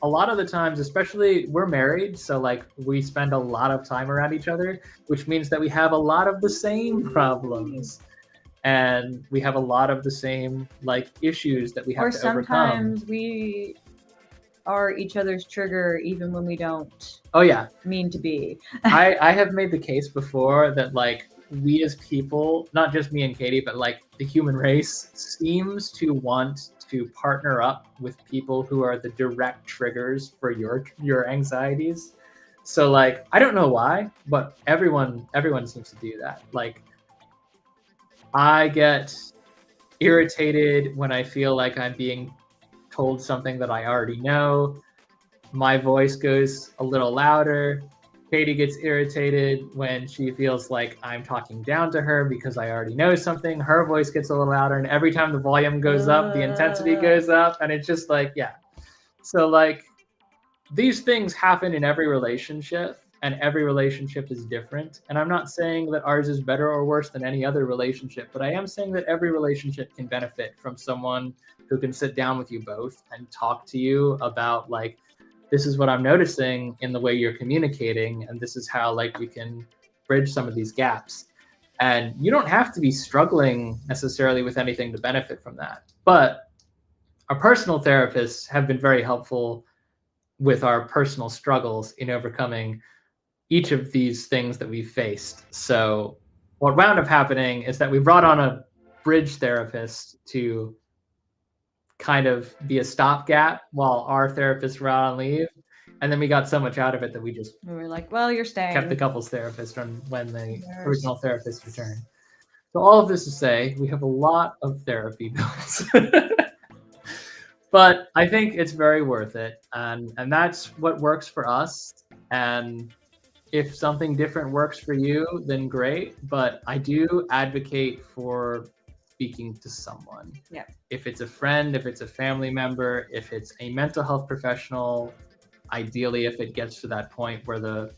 a lot of the times, especially we're married, so like we spend a lot of time around each other, which means that we have a lot of the same problems. And we have a lot of the same issues that we have to overcome. Or sometimes we are each other's trigger even when we don't mean to be. I have made the case before that we as people, not just me and Katie, but the human race seems to want to partner up with people who are the direct triggers for your anxieties. So I don't know why, but everyone seems to do that. I get irritated when I feel like I'm being told something that I already know. My voice goes a little louder. Katie gets irritated when she feels like I'm talking down to her because I already know something. Her voice gets a little louder, and every time the volume goes up, the intensity goes up, and it's just So these things happen in every relationship. and every relationship is different. And I'm not saying that ours is better or worse than any other relationship, but I am saying that every relationship can benefit from someone who can sit down with you both and talk to you about like, this is what I'm noticing in the way you're communicating, and this is how like we can bridge some of these gaps. And you don't have to be struggling necessarily with anything to benefit from that. But our personal therapists have been very helpful with our personal struggles in overcoming each of these things that we've faced. So what wound up happening is that we brought on a bridge therapist to kind of be a stopgap while our therapists were out on leave. And then we got so much out of it that we were like, well, you're staying. Kept the couples therapist when the original therapist returned. So all of this to say, we have a lot of therapy bills. But I think it's very worth it. And that's what works for us. And if something different works for you, then great. But I do advocate for speaking to someone. Yeah. If it's a friend, if it's a family member, if it's a mental health professional, ideally if it gets to that point where the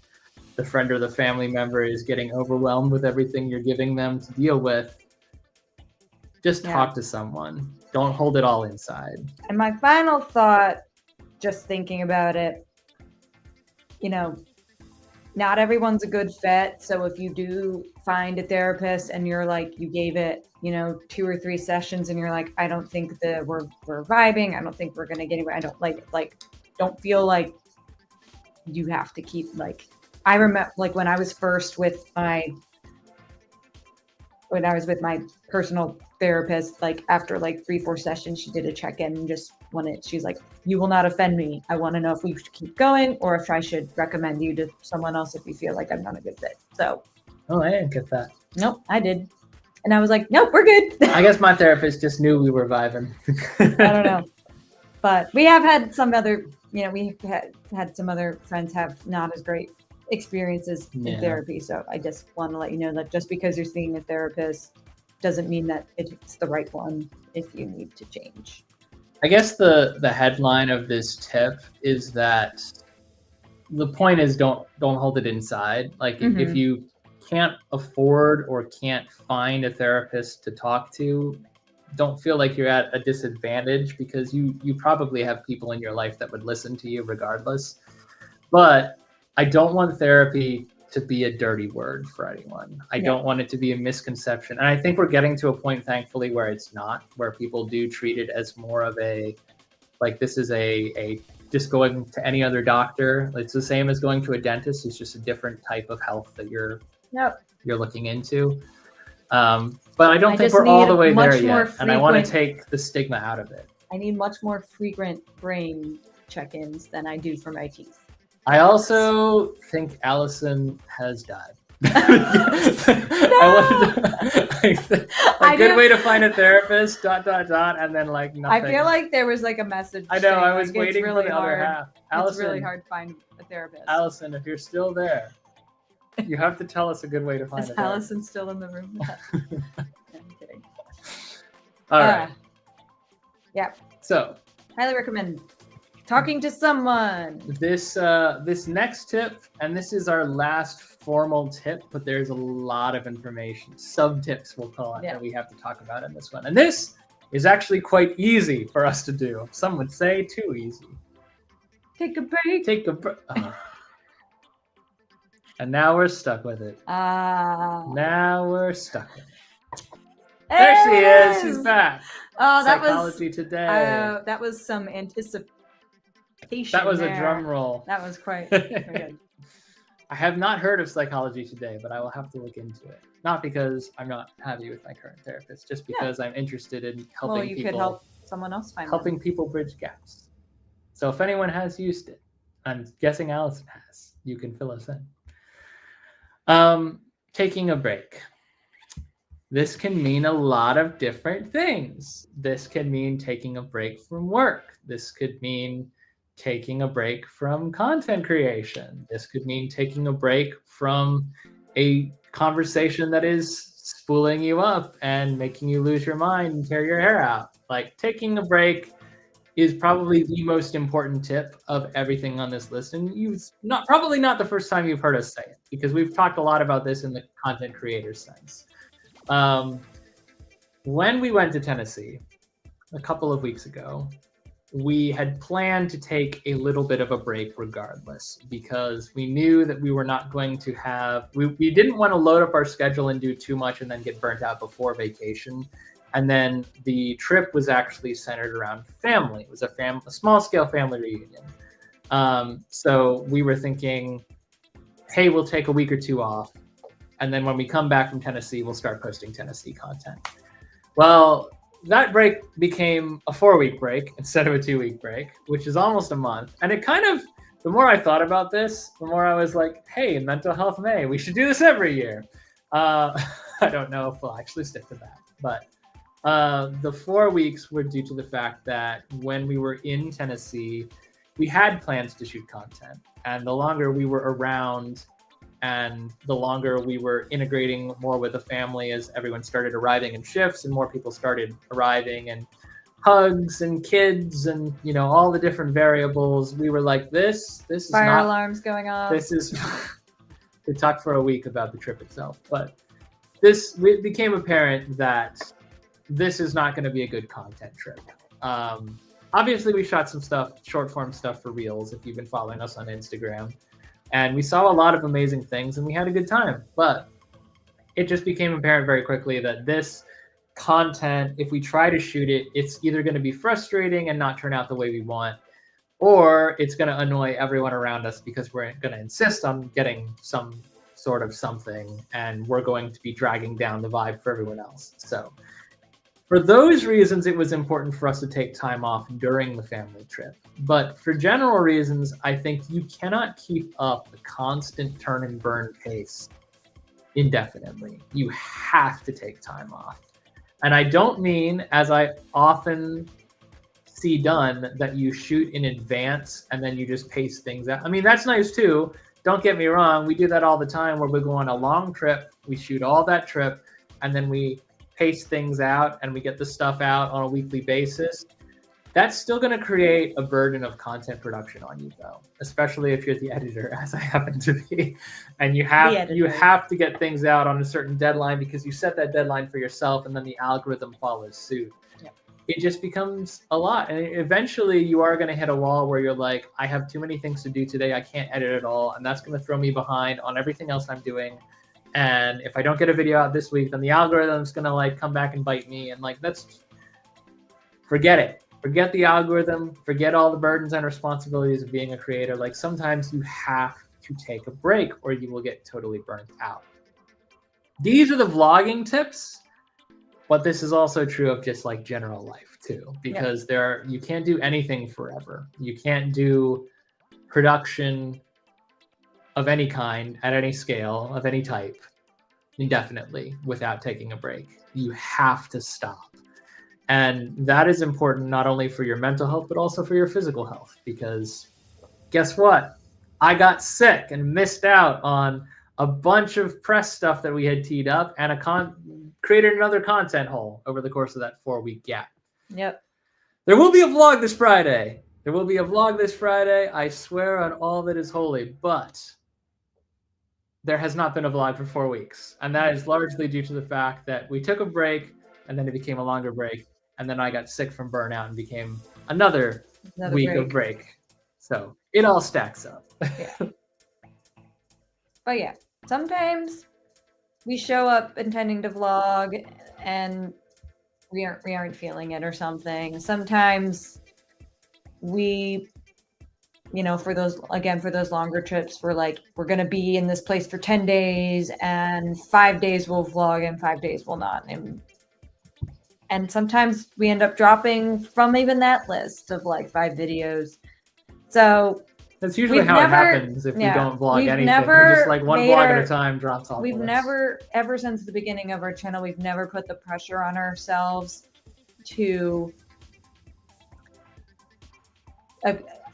friend or the family member is getting overwhelmed with everything you're giving them to deal with, just talk to someone. Don't hold it all inside. And my final thought, just thinking about it, you know, not everyone's a good fit. So if you do find a therapist and you're like, you gave it, 2 or 3 sessions and you're like, I don't think that we're vibing. I don't think we're going to get anywhere. I don't don't feel like you have to keep I remember when I was first with my personal therapist, after 3-4 sessions, she did a check-in and just she's like, you will not offend me. I want to know if we should keep going or if I should recommend you to someone else if you feel like I'm not a good fit. So. Oh, I didn't get that. Nope, I did. And I was like, nope, we're good. I guess my therapist just knew we were vibing. I don't know. But we have had some other, we had some other friends have not as great experiences in therapy. So I just want to let you know that just because you're seeing a therapist doesn't mean that it's the right one if you need to change. I guess the headline of this tip is that the point is don't hold it inside. If you can't afford or can't find a therapist to talk to, don't feel like you're at a disadvantage, because you probably have people in your life that would listen to you regardless. But I don't want therapy to be a dirty word for anyone. I don't want it to be a misconception. And I think we're getting to a point, thankfully, where it's not, where people do treat it as more of this is a just going to any other doctor. It's the same as going to a dentist. It's just a different type of health that you're looking into. But I don't think we're all the way there yet. And I want to take the stigma out of it. I need much more frequent brain check-ins than I do for my teeth. I also think Allison has died. A good way to find a therapist, ... and then nothing. I feel like there was a message. I know, I was waiting for the other half. Allison, it's really hard to find a therapist. Allison, if you're still there, you have to tell us a good way to find a therapist. Is Allison still in the room? I'm kidding. All right. Yeah. So. Highly recommend talking to someone. This next tip, and this is our last formal tip, but there's a lot of information, sub-tips we'll call it, that we have to talk about in this one. And this is actually quite easy for us to do. Some would say too easy. Take a break. Take a break. And now we're stuck with it. Now we're stuck with it. There she is. She's back. Oh, that Psychology Today. That was some anticipation. That was a drum roll. That was quite good. I have not heard of Psychology Today, but I will have to look into it. Not because I'm not happy with my current therapist, just because I'm interested in helping people. Could help someone else find helping people bridge gaps. So if anyone has used it, I'm guessing Allison has, you can fill us in. Taking a break. This can mean a lot of different things. This can mean taking a break from work. This could mean taking a break from content creation. This could mean taking a break from a conversation that is spooling you up and making you lose your mind and tear your hair out. Taking a break is probably the most important tip of everything on this list. And probably not the first time you've heard us say it, because we've talked a lot about this in the content creator sense. When we went to Tennessee a couple of weeks ago, we had planned to take a little bit of a break regardless, because we knew that we were not going to we didn't want to load up our schedule and do too much and then get burnt out before vacation. And then the trip was actually centered around family. It was a small scale family reunion. So we were thinking, hey, we'll take a week or two off. And then when we come back from Tennessee, we'll start posting Tennessee content. Well, that break became a 4-week break instead of a 2-week break, which is almost a month. And it kind of, the more I thought about this, the more I was like, hey, Mental Health May, we should do this every year. I don't know if we'll actually stick to that. But the 4 weeks were due to the fact that when we were in Tennessee, we had plans to shoot content. And the longer we were around and the longer we were integrating more with the family as everyone started arriving in shifts and more people started arriving and hugs and kids and, you know, all the different variables, we were like, this is fire alarms going off. This is to talk for a week about the trip itself. But it became apparent that this is not going to be a good content trip. Obviously, we shot some stuff, short form stuff for Reels, if you've been following us on Instagram. And we saw a lot of amazing things and we had a good time. But it just became apparent very quickly that this content, if we try to shoot it, it's either going to be frustrating and not turn out the way we want, or it's going to annoy everyone around us because we're going to insist on getting some sort of something and we're going to be dragging down the vibe for everyone else. So for those reasons, it was important for us to take time off during the family trip. But for general reasons, I think you cannot keep up the constant turn and burn pace indefinitely. You have to take time off. And I don't mean, as I often see done, that you shoot in advance and then you just pace things out. I mean, that's nice too. Don't get me wrong. We do that all the time where we go on a long trip, we shoot all that trip, and then we pace things out and we get the stuff out on a weekly basis. That's still going to create a burden of content production on you, though, especially if you're the editor, as I happen to be, and you have to get things out on a certain deadline because you set that deadline for yourself, and then the algorithm follows suit. Yeah. It just becomes a lot, and eventually you are going to hit a wall where you're like, I have too many things to do today. I can't edit at all, and that's going to throw me behind on everything else I'm doing. And if I don't get a video out this week, then the algorithm's going to like come back and bite me, and like forget it. Forget the algorithm, forget all the burdens and responsibilities of being a creator. Like sometimes you have to take a break or you will get totally burnt out. These are the vlogging tips, but this is also true of just like general life too, because you can't do anything forever. You can't do production of any kind, at any scale, of any type, indefinitely without taking a break. You have to stop. And that is important not only for your mental health, but also for your physical health. Because guess what? I got sick and missed out on a bunch of press stuff that we had teed up and created another content hole over the course of that 4-week gap. Yep. There will be a vlog this Friday. I swear on all that is holy. But there has not been a vlog for 4 weeks. And that is largely due to the fact that we took a break and then it became a longer break. And then I got sick from burnout and became another week of break. So it all stacks up. Yeah. But yeah, sometimes we show up intending to vlog and we aren't feeling it or something. Sometimes we, for those longer trips, we're going to be in this place for 10 days and 5 days we'll vlog and 5 days we'll not. And sometimes we end up dropping from even that list of like 5 videos. So that's usually how it happens if we don't vlog anything. We're just like one vlog at a time drops off. We've never, ever since the beginning of our channel, we've never put the pressure on ourselves to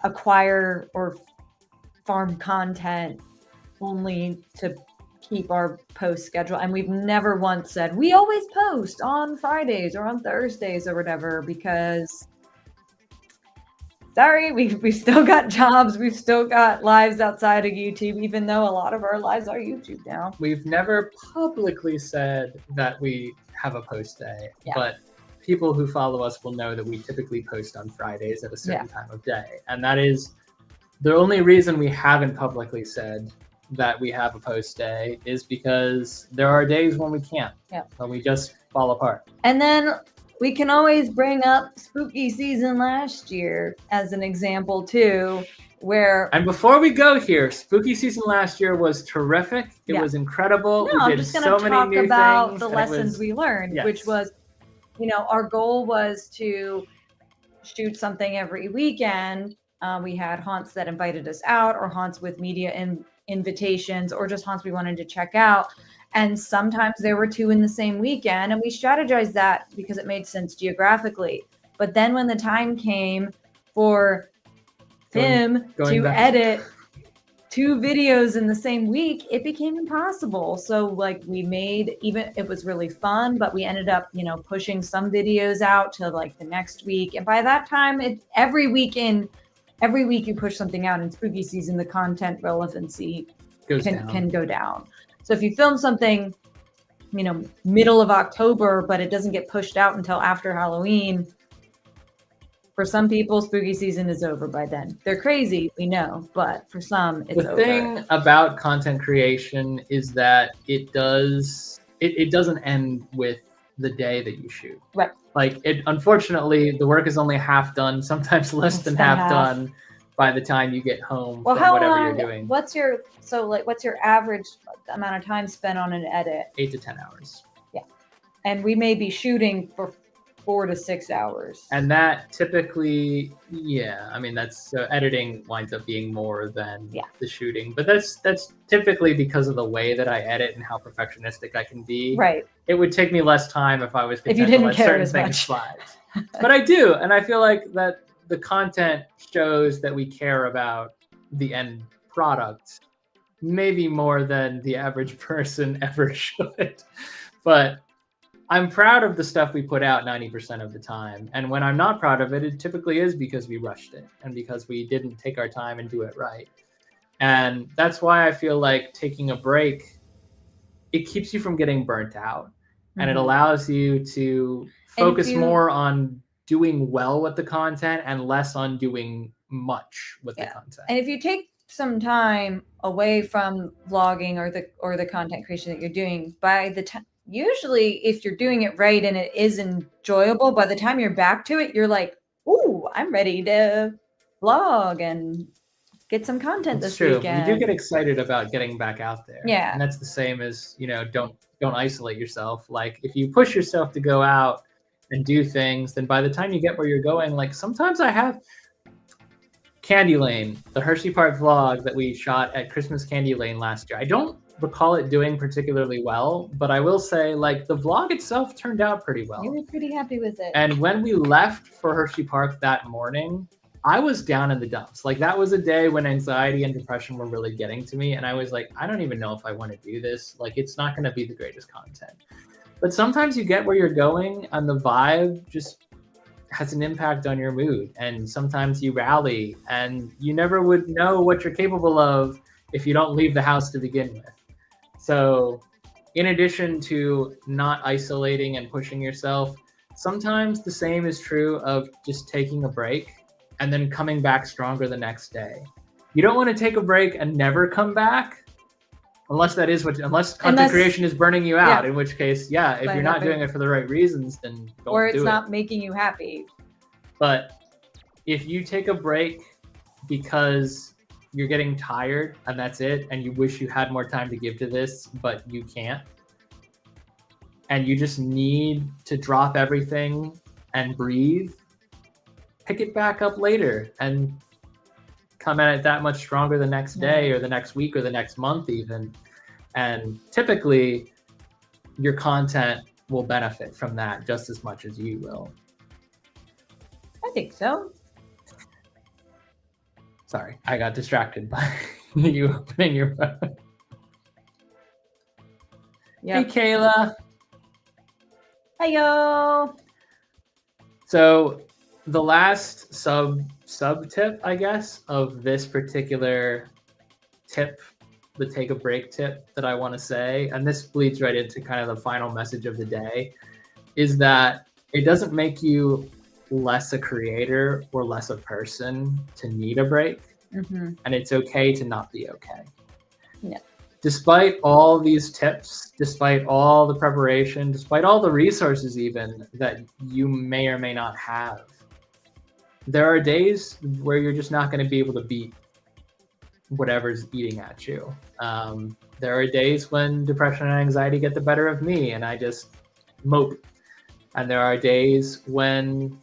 acquire or farm content only to keep our post schedule. And we've never once said we always post on Fridays or on Thursdays or whatever, because sorry, we've still got jobs, we've still got lives outside of YouTube, even though a lot of our lives are YouTube now. We've never publicly said that we have a post day, but people who follow us will know that we typically post on Fridays at a certain time of day. And that is the only reason we haven't publicly said that we have a post day is because there are days when we can't, when we just fall apart. And then we can always bring up spooky season last year as an example too, where... And before we go here, spooky season last year was terrific. It was incredible. No, I'm just going to talk about the lessons we learned, which was, you know, our goal was to shoot something every weekend. We had haunts that invited us out, or haunts with media invitations, or just haunts we wanted to check out. And sometimes there were 2 in the same weekend, and we strategized that because it made sense geographically. But then when the time came for him to edit 2 videos in the same week, it became impossible. So like we made, even it was really fun, but we ended up, you know, pushing some videos out to like the next week. And by that time, every week you push something out in spooky season, the content relevancy can go down. So if you film something, you know, middle of October, but it doesn't get pushed out until after Halloween, for some people, spooky season is over by then. They're crazy, we know, but for some, it's over. The thing about content creation is that it doesn't end with the day that you shoot. Right. Like unfortunately, the work is only half done, sometimes less than half done by the time you get home from whatever you're doing. What's your average amount of time spent on an edit? 8 to 10 hours. Yeah. And we may be shooting for 4 to 6 hours. And that typically, I mean, that's editing winds up being more than the shooting, but that's typically because of the way that I edit and how perfectionistic I can be. Right. It would take me less time if I was content if you didn't to let care certain as things much. slide. But I do, and I feel like that the content shows that we care about the end product, maybe more than the average person ever should. But I'm proud of the stuff we put out 90% of the time. And when I'm not proud of it, it typically is because we rushed it and because we didn't take our time and do it right. And that's why I feel like taking a break, it keeps you from getting burnt out. And it allows you to focus more on doing well with the content and less on doing much with the content. And if you take some time away from vlogging or the content creation that you're doing, by the time, usually if you're doing it right and it is enjoyable, by the time you're back to it, you're like, ooh, I'm ready to vlog and get some content this weekend. You do get excited about getting back out there. Yeah. And that's the same as, you know, don't isolate yourself. Like if you push yourself to go out and do things, then by the time you get where you're going, like sometimes I have Candy Lane, the Hershey Park vlog that we shot at Christmas Candy Lane last year. I don't recall it doing particularly well, but I will say like the vlog itself turned out pretty well. You were pretty happy with it. And when we left for Hershey Park that morning, I was down in the dumps. Like that was a day when anxiety and depression were really getting to me. And I was like, I don't even know if I want to do this. Like it's not going to be the greatest content. But sometimes you get where you're going and the vibe just has an impact on your mood. And sometimes you rally and you never would know what you're capable of if you don't leave the house to begin with. So in addition to not isolating and pushing yourself, sometimes the same is true of just taking a break and then coming back stronger the next day. You don't want to take a break and never come back unless content creation is burning you out, in which case, if you're not doing it for the right reasons, then don't do it. Or it's not making you happy. But if you take a break because you're getting tired and that's it, and you wish you had more time to give to this, but you can't, and you just need to drop everything and breathe, pick it back up later and come at it that much stronger the next day or the next week or the next month even. And typically your content will benefit from that just as much as you will. I think so. Sorry, I got distracted by you opening your phone. Yep. Hey, Kayla. Heyo. So the last sub tip, I guess, of this particular tip, the take a break tip that I want to say, and this bleeds right into kind of the final message of the day, is that it doesn't make you less a creator or less a person to need a break. And it's okay to not be okay. Yeah. Despite all these tips, despite all the preparation, despite all the resources even that you may or may not have, there are days where you're just not going to be able to beat whatever's eating at you. There are days when depression and anxiety get the better of me and I just mope. And there are days when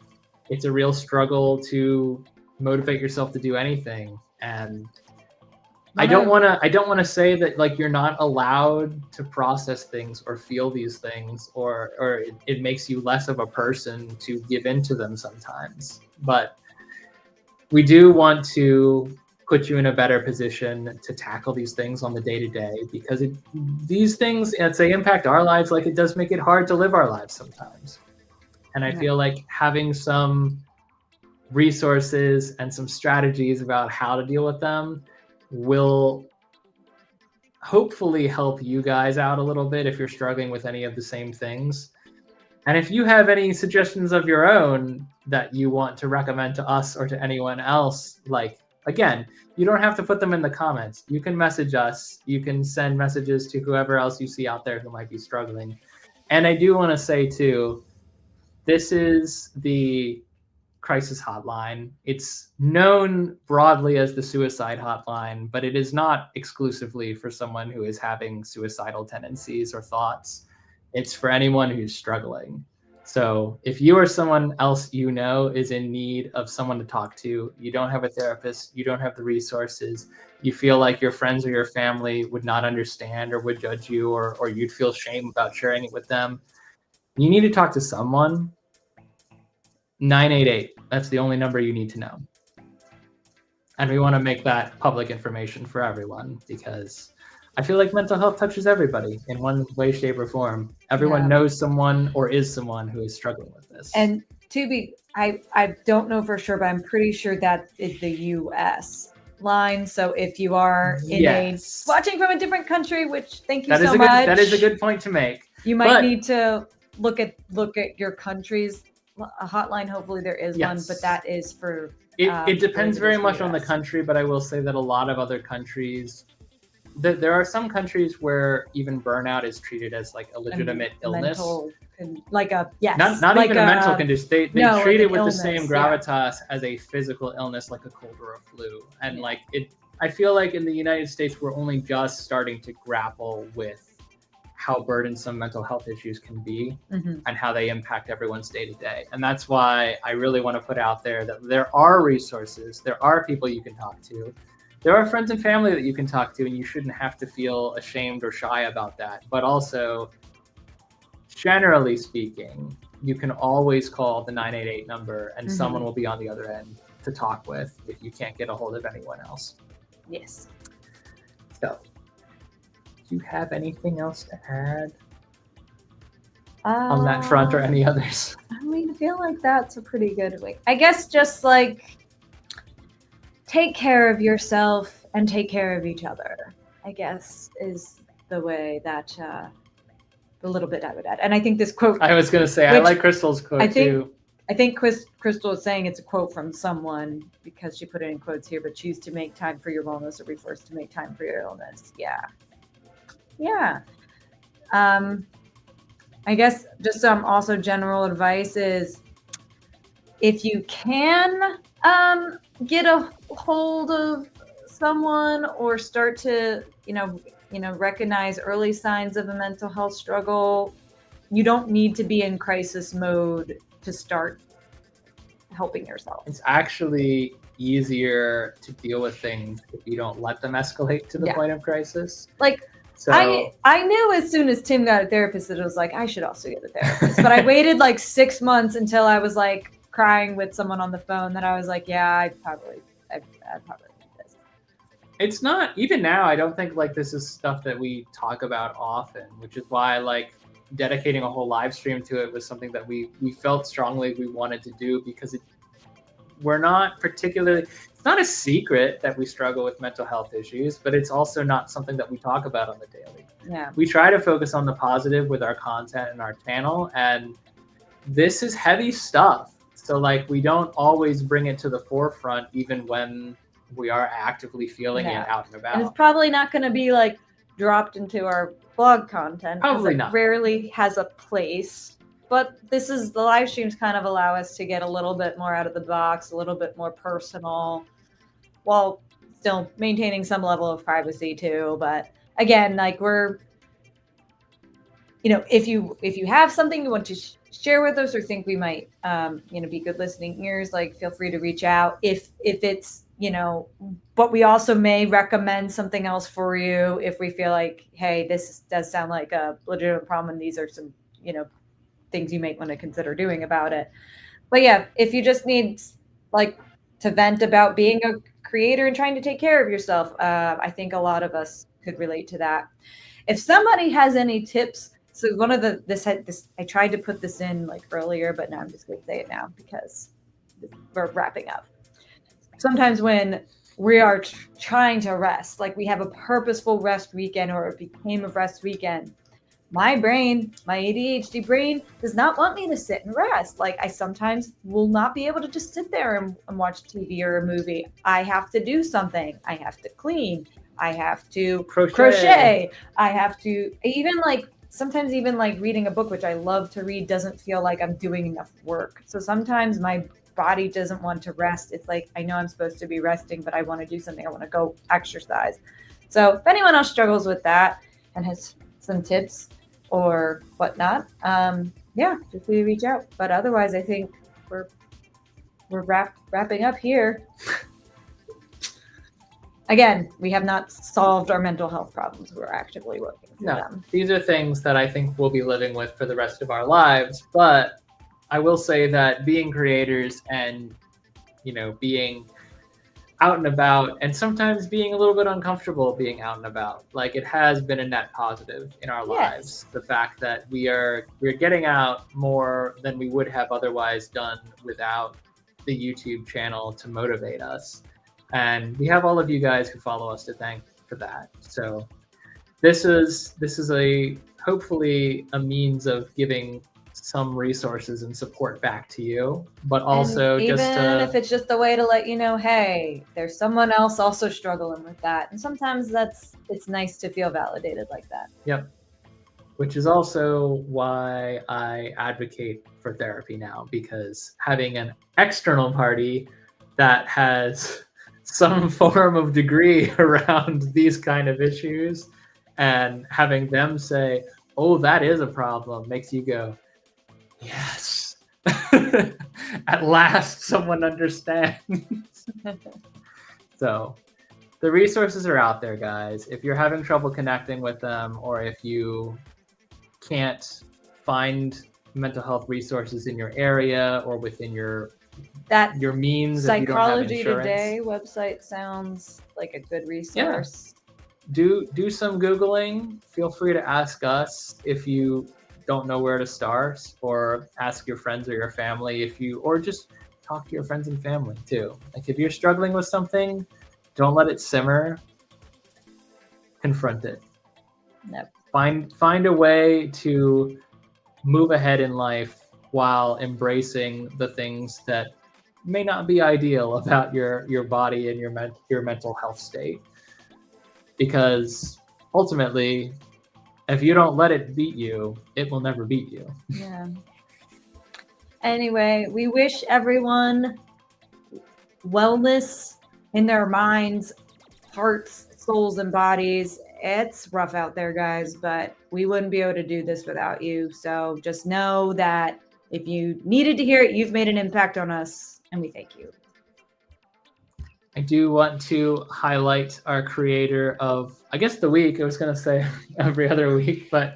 it's a real struggle to motivate yourself to do anything. And I don't want to say that like you're not allowed to process things or feel these things, or it makes you less of a person to give into them sometimes. But we do want to put you in a better position to tackle these things on the day-to-day, because these things, as they impact our lives, like it does make it hard to live our lives sometimes. And I feel like having some resources and some strategies about how to deal with them will hopefully help you guys out a little bit if you're struggling with any of the same things. And if you have any suggestions of your own that you want to recommend to us or to anyone else, like, again, you don't have to put them in the comments. You can message us. You can send messages to whoever else you see out there who might be struggling. And I do want to say, too, this is the crisis hotline. It's known broadly as the suicide hotline, but it is not exclusively for someone who is having suicidal tendencies or thoughts. It's for anyone who's struggling. So if you or someone else you know is in need of someone to talk to, you don't have a therapist, you don't have the resources, you feel like your friends or your family would not understand or would judge you, or you'd feel shame about sharing it with them, you need to talk to someone. 988, that's the only number you need to know. And we want to make that public information for everyone, because I feel like mental health touches everybody in one way, shape, or form. Everyone knows someone or is someone who is struggling with this. And I don't know for sure, but I'm pretty sure that is the US line. So if you are watching from a different country, which thank you so much. That is a good point to make. You might need to look at your country's hotline. Hopefully there is one, but that is for it depends very much on the country. But I will say that a lot of other countries, there are some countries where even burnout is treated as like a legitimate illness, like a not like even a mental condition. They treat it with the same gravitas as a physical illness, like a cold or a flu. And like it, I feel like in the United States we're only just starting to grapple with how burdensome mental health issues can be and how they impact everyone's day to day. And that's why I really want to put out there that there are resources, there are people you can talk to. There are friends and family that you can talk to, and you shouldn't have to feel ashamed or shy about that. But also, generally speaking, you can always call the 988 number and someone will be on the other end to talk with if you can't get a hold of anyone else. Yes. So, do you have anything else to add on that front, or any others? I mean, I feel like that's a pretty good way. I guess just like take care of yourself and take care of each other, I guess, is the way that the little bit I would add. And I think this quote, I was going to say, I like Crystal's quote too. I think Crystal is saying it's a quote from someone because she put it in quotes here, but choose to make time for your wellness or be forced to make time for your illness. Yeah. I guess just some also general advice is if you can get a hold of someone or start to, recognize early signs of a mental health struggle, you don't need to be in crisis mode to start helping yourself. It's actually easier to deal with things if you don't let them escalate to the point of crisis. Like, so, I knew as soon as Tim got a therapist that it was like, I should also get a therapist. But I waited like 6 months until I was like crying with someone on the phone that I was like, yeah, I'd probably need this. It's not, even now, I don't think like this is stuff that we talk about often, which is why like dedicating a whole live stream to it was something that we felt strongly we wanted to do, because we're not particularly, it's not a secret that we struggle with mental health issues, but it's also not something that we talk about on the daily. Yeah. We try to focus on the positive with our content and our channel, and this is heavy stuff. So like we don't always bring it to the forefront, even when we are actively feeling it out and about. And it's probably not going to be like dropped into our blog content. Probably not. It rarely has a place. But the live streams kind of allow us to get a little bit more out of the box, a little bit more personal, while still maintaining some level of privacy too. But again, like we're, if you have something you want to share with us or think we might, be good listening ears, like feel free to reach out. If it's, but we also may recommend something else for you if we feel like, hey, this does sound like a legitimate problem and these are some, things you might want to consider doing about it. But yeah, if you just need like to vent about being a creator and trying to take care of yourself, I think a lot of us could relate to that. If somebody has any tips, so one of this I tried to put this in like earlier, but now I'm just going to say it now because we're wrapping up. Sometimes when we are trying to rest, like we have a purposeful rest weekend or it became a rest weekend, my brain, my ADHD brain, does not want me to sit and rest. Like I sometimes will not be able to just sit there and watch TV or a movie. I have to do something. I have to clean. I have to crochet. I have to sometimes even like reading a book, which I love to read, doesn't feel like I'm doing enough work. So sometimes my body doesn't want to rest. It's like, I know I'm supposed to be resting, but I want to do something. I want to go exercise. So if anyone else struggles with that and has some tips or whatnot, just please reach out. But otherwise, I think we're wrapping up here. Again, we have not solved our mental health problems. We're actively working through them. These are things that I think we'll be living with for the rest of our lives. But I will say that being creators and, being out and about and sometimes being a little bit uncomfortable being out and about, like it has been a net positive in our lives. The fact that we're getting out more than we would have otherwise done without the YouTube channel to motivate us. And we have all of you guys who follow us to thank for that. So this is hopefully a means of giving some resources and support back to you, but also even if it's just a way to let you know, hey, there's someone else also struggling with that. And sometimes it's nice to feel validated like that. Yep. Which is also why I advocate for therapy now, because having an external party that has some form of degree around these kind of issues and having them say, oh, that is a problem, makes you go, yes. At last someone understands. So the resources are out there, guys. If you're having trouble connecting with them, or if you can't find mental health resources in your area or within your means, Psychology Today website sounds like a good resource. Yeah. Do some Googling. Feel free to ask us if you don't know where to start, or ask your friends or your family or just talk to your friends and family too. Like if you're struggling with something, don't let it simmer. Confront it. Yep. Find a way to move ahead in life while embracing the things that may not be ideal about your body and your mental health state. Because ultimately, if you don't let it beat you, it will never beat you. Yeah. Anyway, we wish everyone wellness in their minds, hearts, souls, and bodies. It's rough out there, guys, but we wouldn't be able to do this without you. So just know that if you needed to hear it, you've made an impact on us, and we thank you. I do want to highlight our creator of, I guess, the week. I was going to say every other week, but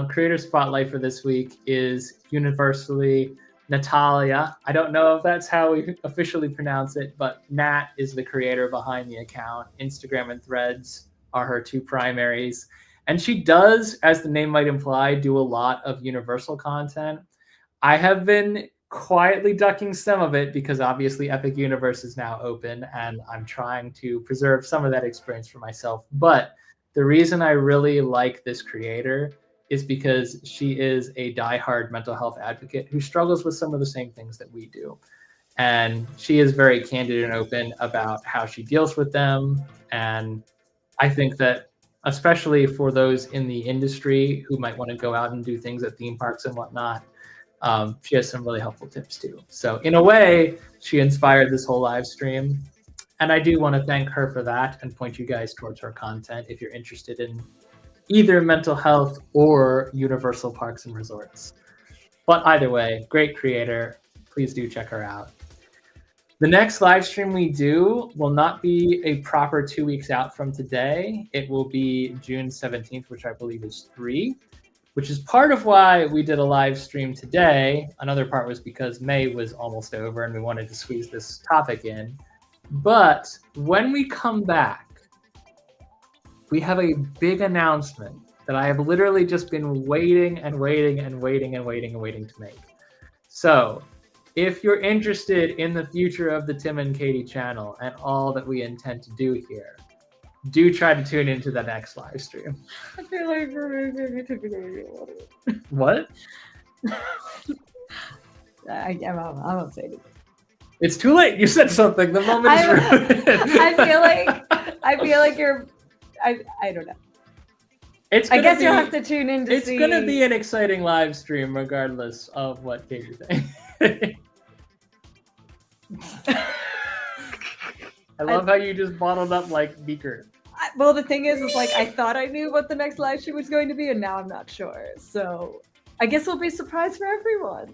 creator spotlight for this week is universally Natalia. I don't know if that's how we officially pronounce it, but Nat is the creator behind the account. Instagram and Threads are her two primaries. And she does, as the name might imply, do a lot of universal content. I have been quietly ducking some of it because obviously Epic Universe is now open and I'm trying to preserve some of that experience for myself. But the reason I really like this creator is because she is a diehard mental health advocate who struggles with some of the same things that we do. And she is very candid and open about how she deals with them. And I think that especially for those in the industry who might want to go out and do things at theme parks and whatnot, she has some really helpful tips too. So in a way, she inspired this whole live stream. And I do want to thank her for that and point you guys towards her content if you're interested in either mental health or Universal Parks and Resorts. But either way, great creator. Please do check her out. The next live stream we do will not be a proper 2 weeks out from today. It will be June 17th, which I believe is 3, which is part of why we did a live stream today. Another part was because May was almost over and we wanted to squeeze this topic in. But when we come back, we have a big announcement that I have literally just been waiting to make. So if you're interested in the future of the Tim and Katie channel and all that we intend to do here, do try to tune into the next live stream. I feel like we're maybe typically What? I won't say anything. It's too late. You said something. The moment is ruined. I feel like you're. I don't know. I guess you'll have to tune in to see. It's going to be an exciting live stream, regardless of what Katie thinks. I love how you just bottled up like Beaker. Well, the thing is like I thought I knew what the next live stream was going to be, and now I'm not sure. So I guess it'll be a surprise for everyone.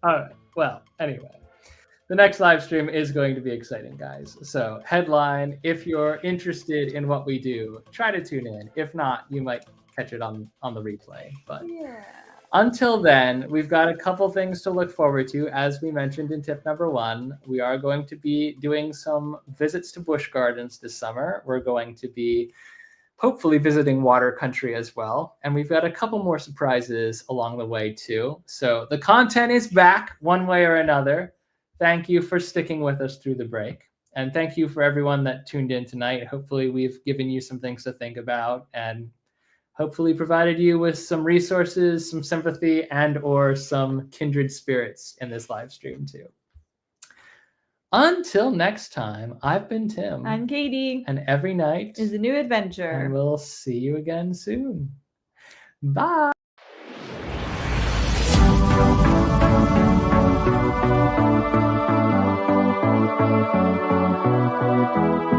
All right. Well, anyway. The next live stream is going to be exciting, guys. So headline, if you're interested in what we do, try to tune in. If not, you might catch it on the replay. But yeah. Until then, we've got a couple things to look forward to. As we mentioned in tip number 1, we are going to be doing some visits to busch gardens this summer. We're going to be hopefully visiting water country as well. And we've got a couple more surprises along the way too. So the content is back one way or another. Thank you for sticking with us through the break. And thank you for everyone that tuned in tonight. Hopefully we've given you some things to think about and hopefully provided you with some resources, some sympathy, and or some kindred spirits in this live stream too. Until next time, I've been Tim. I'm Katie. And every night is a new adventure. And we'll see you again soon. Bye. Thank you.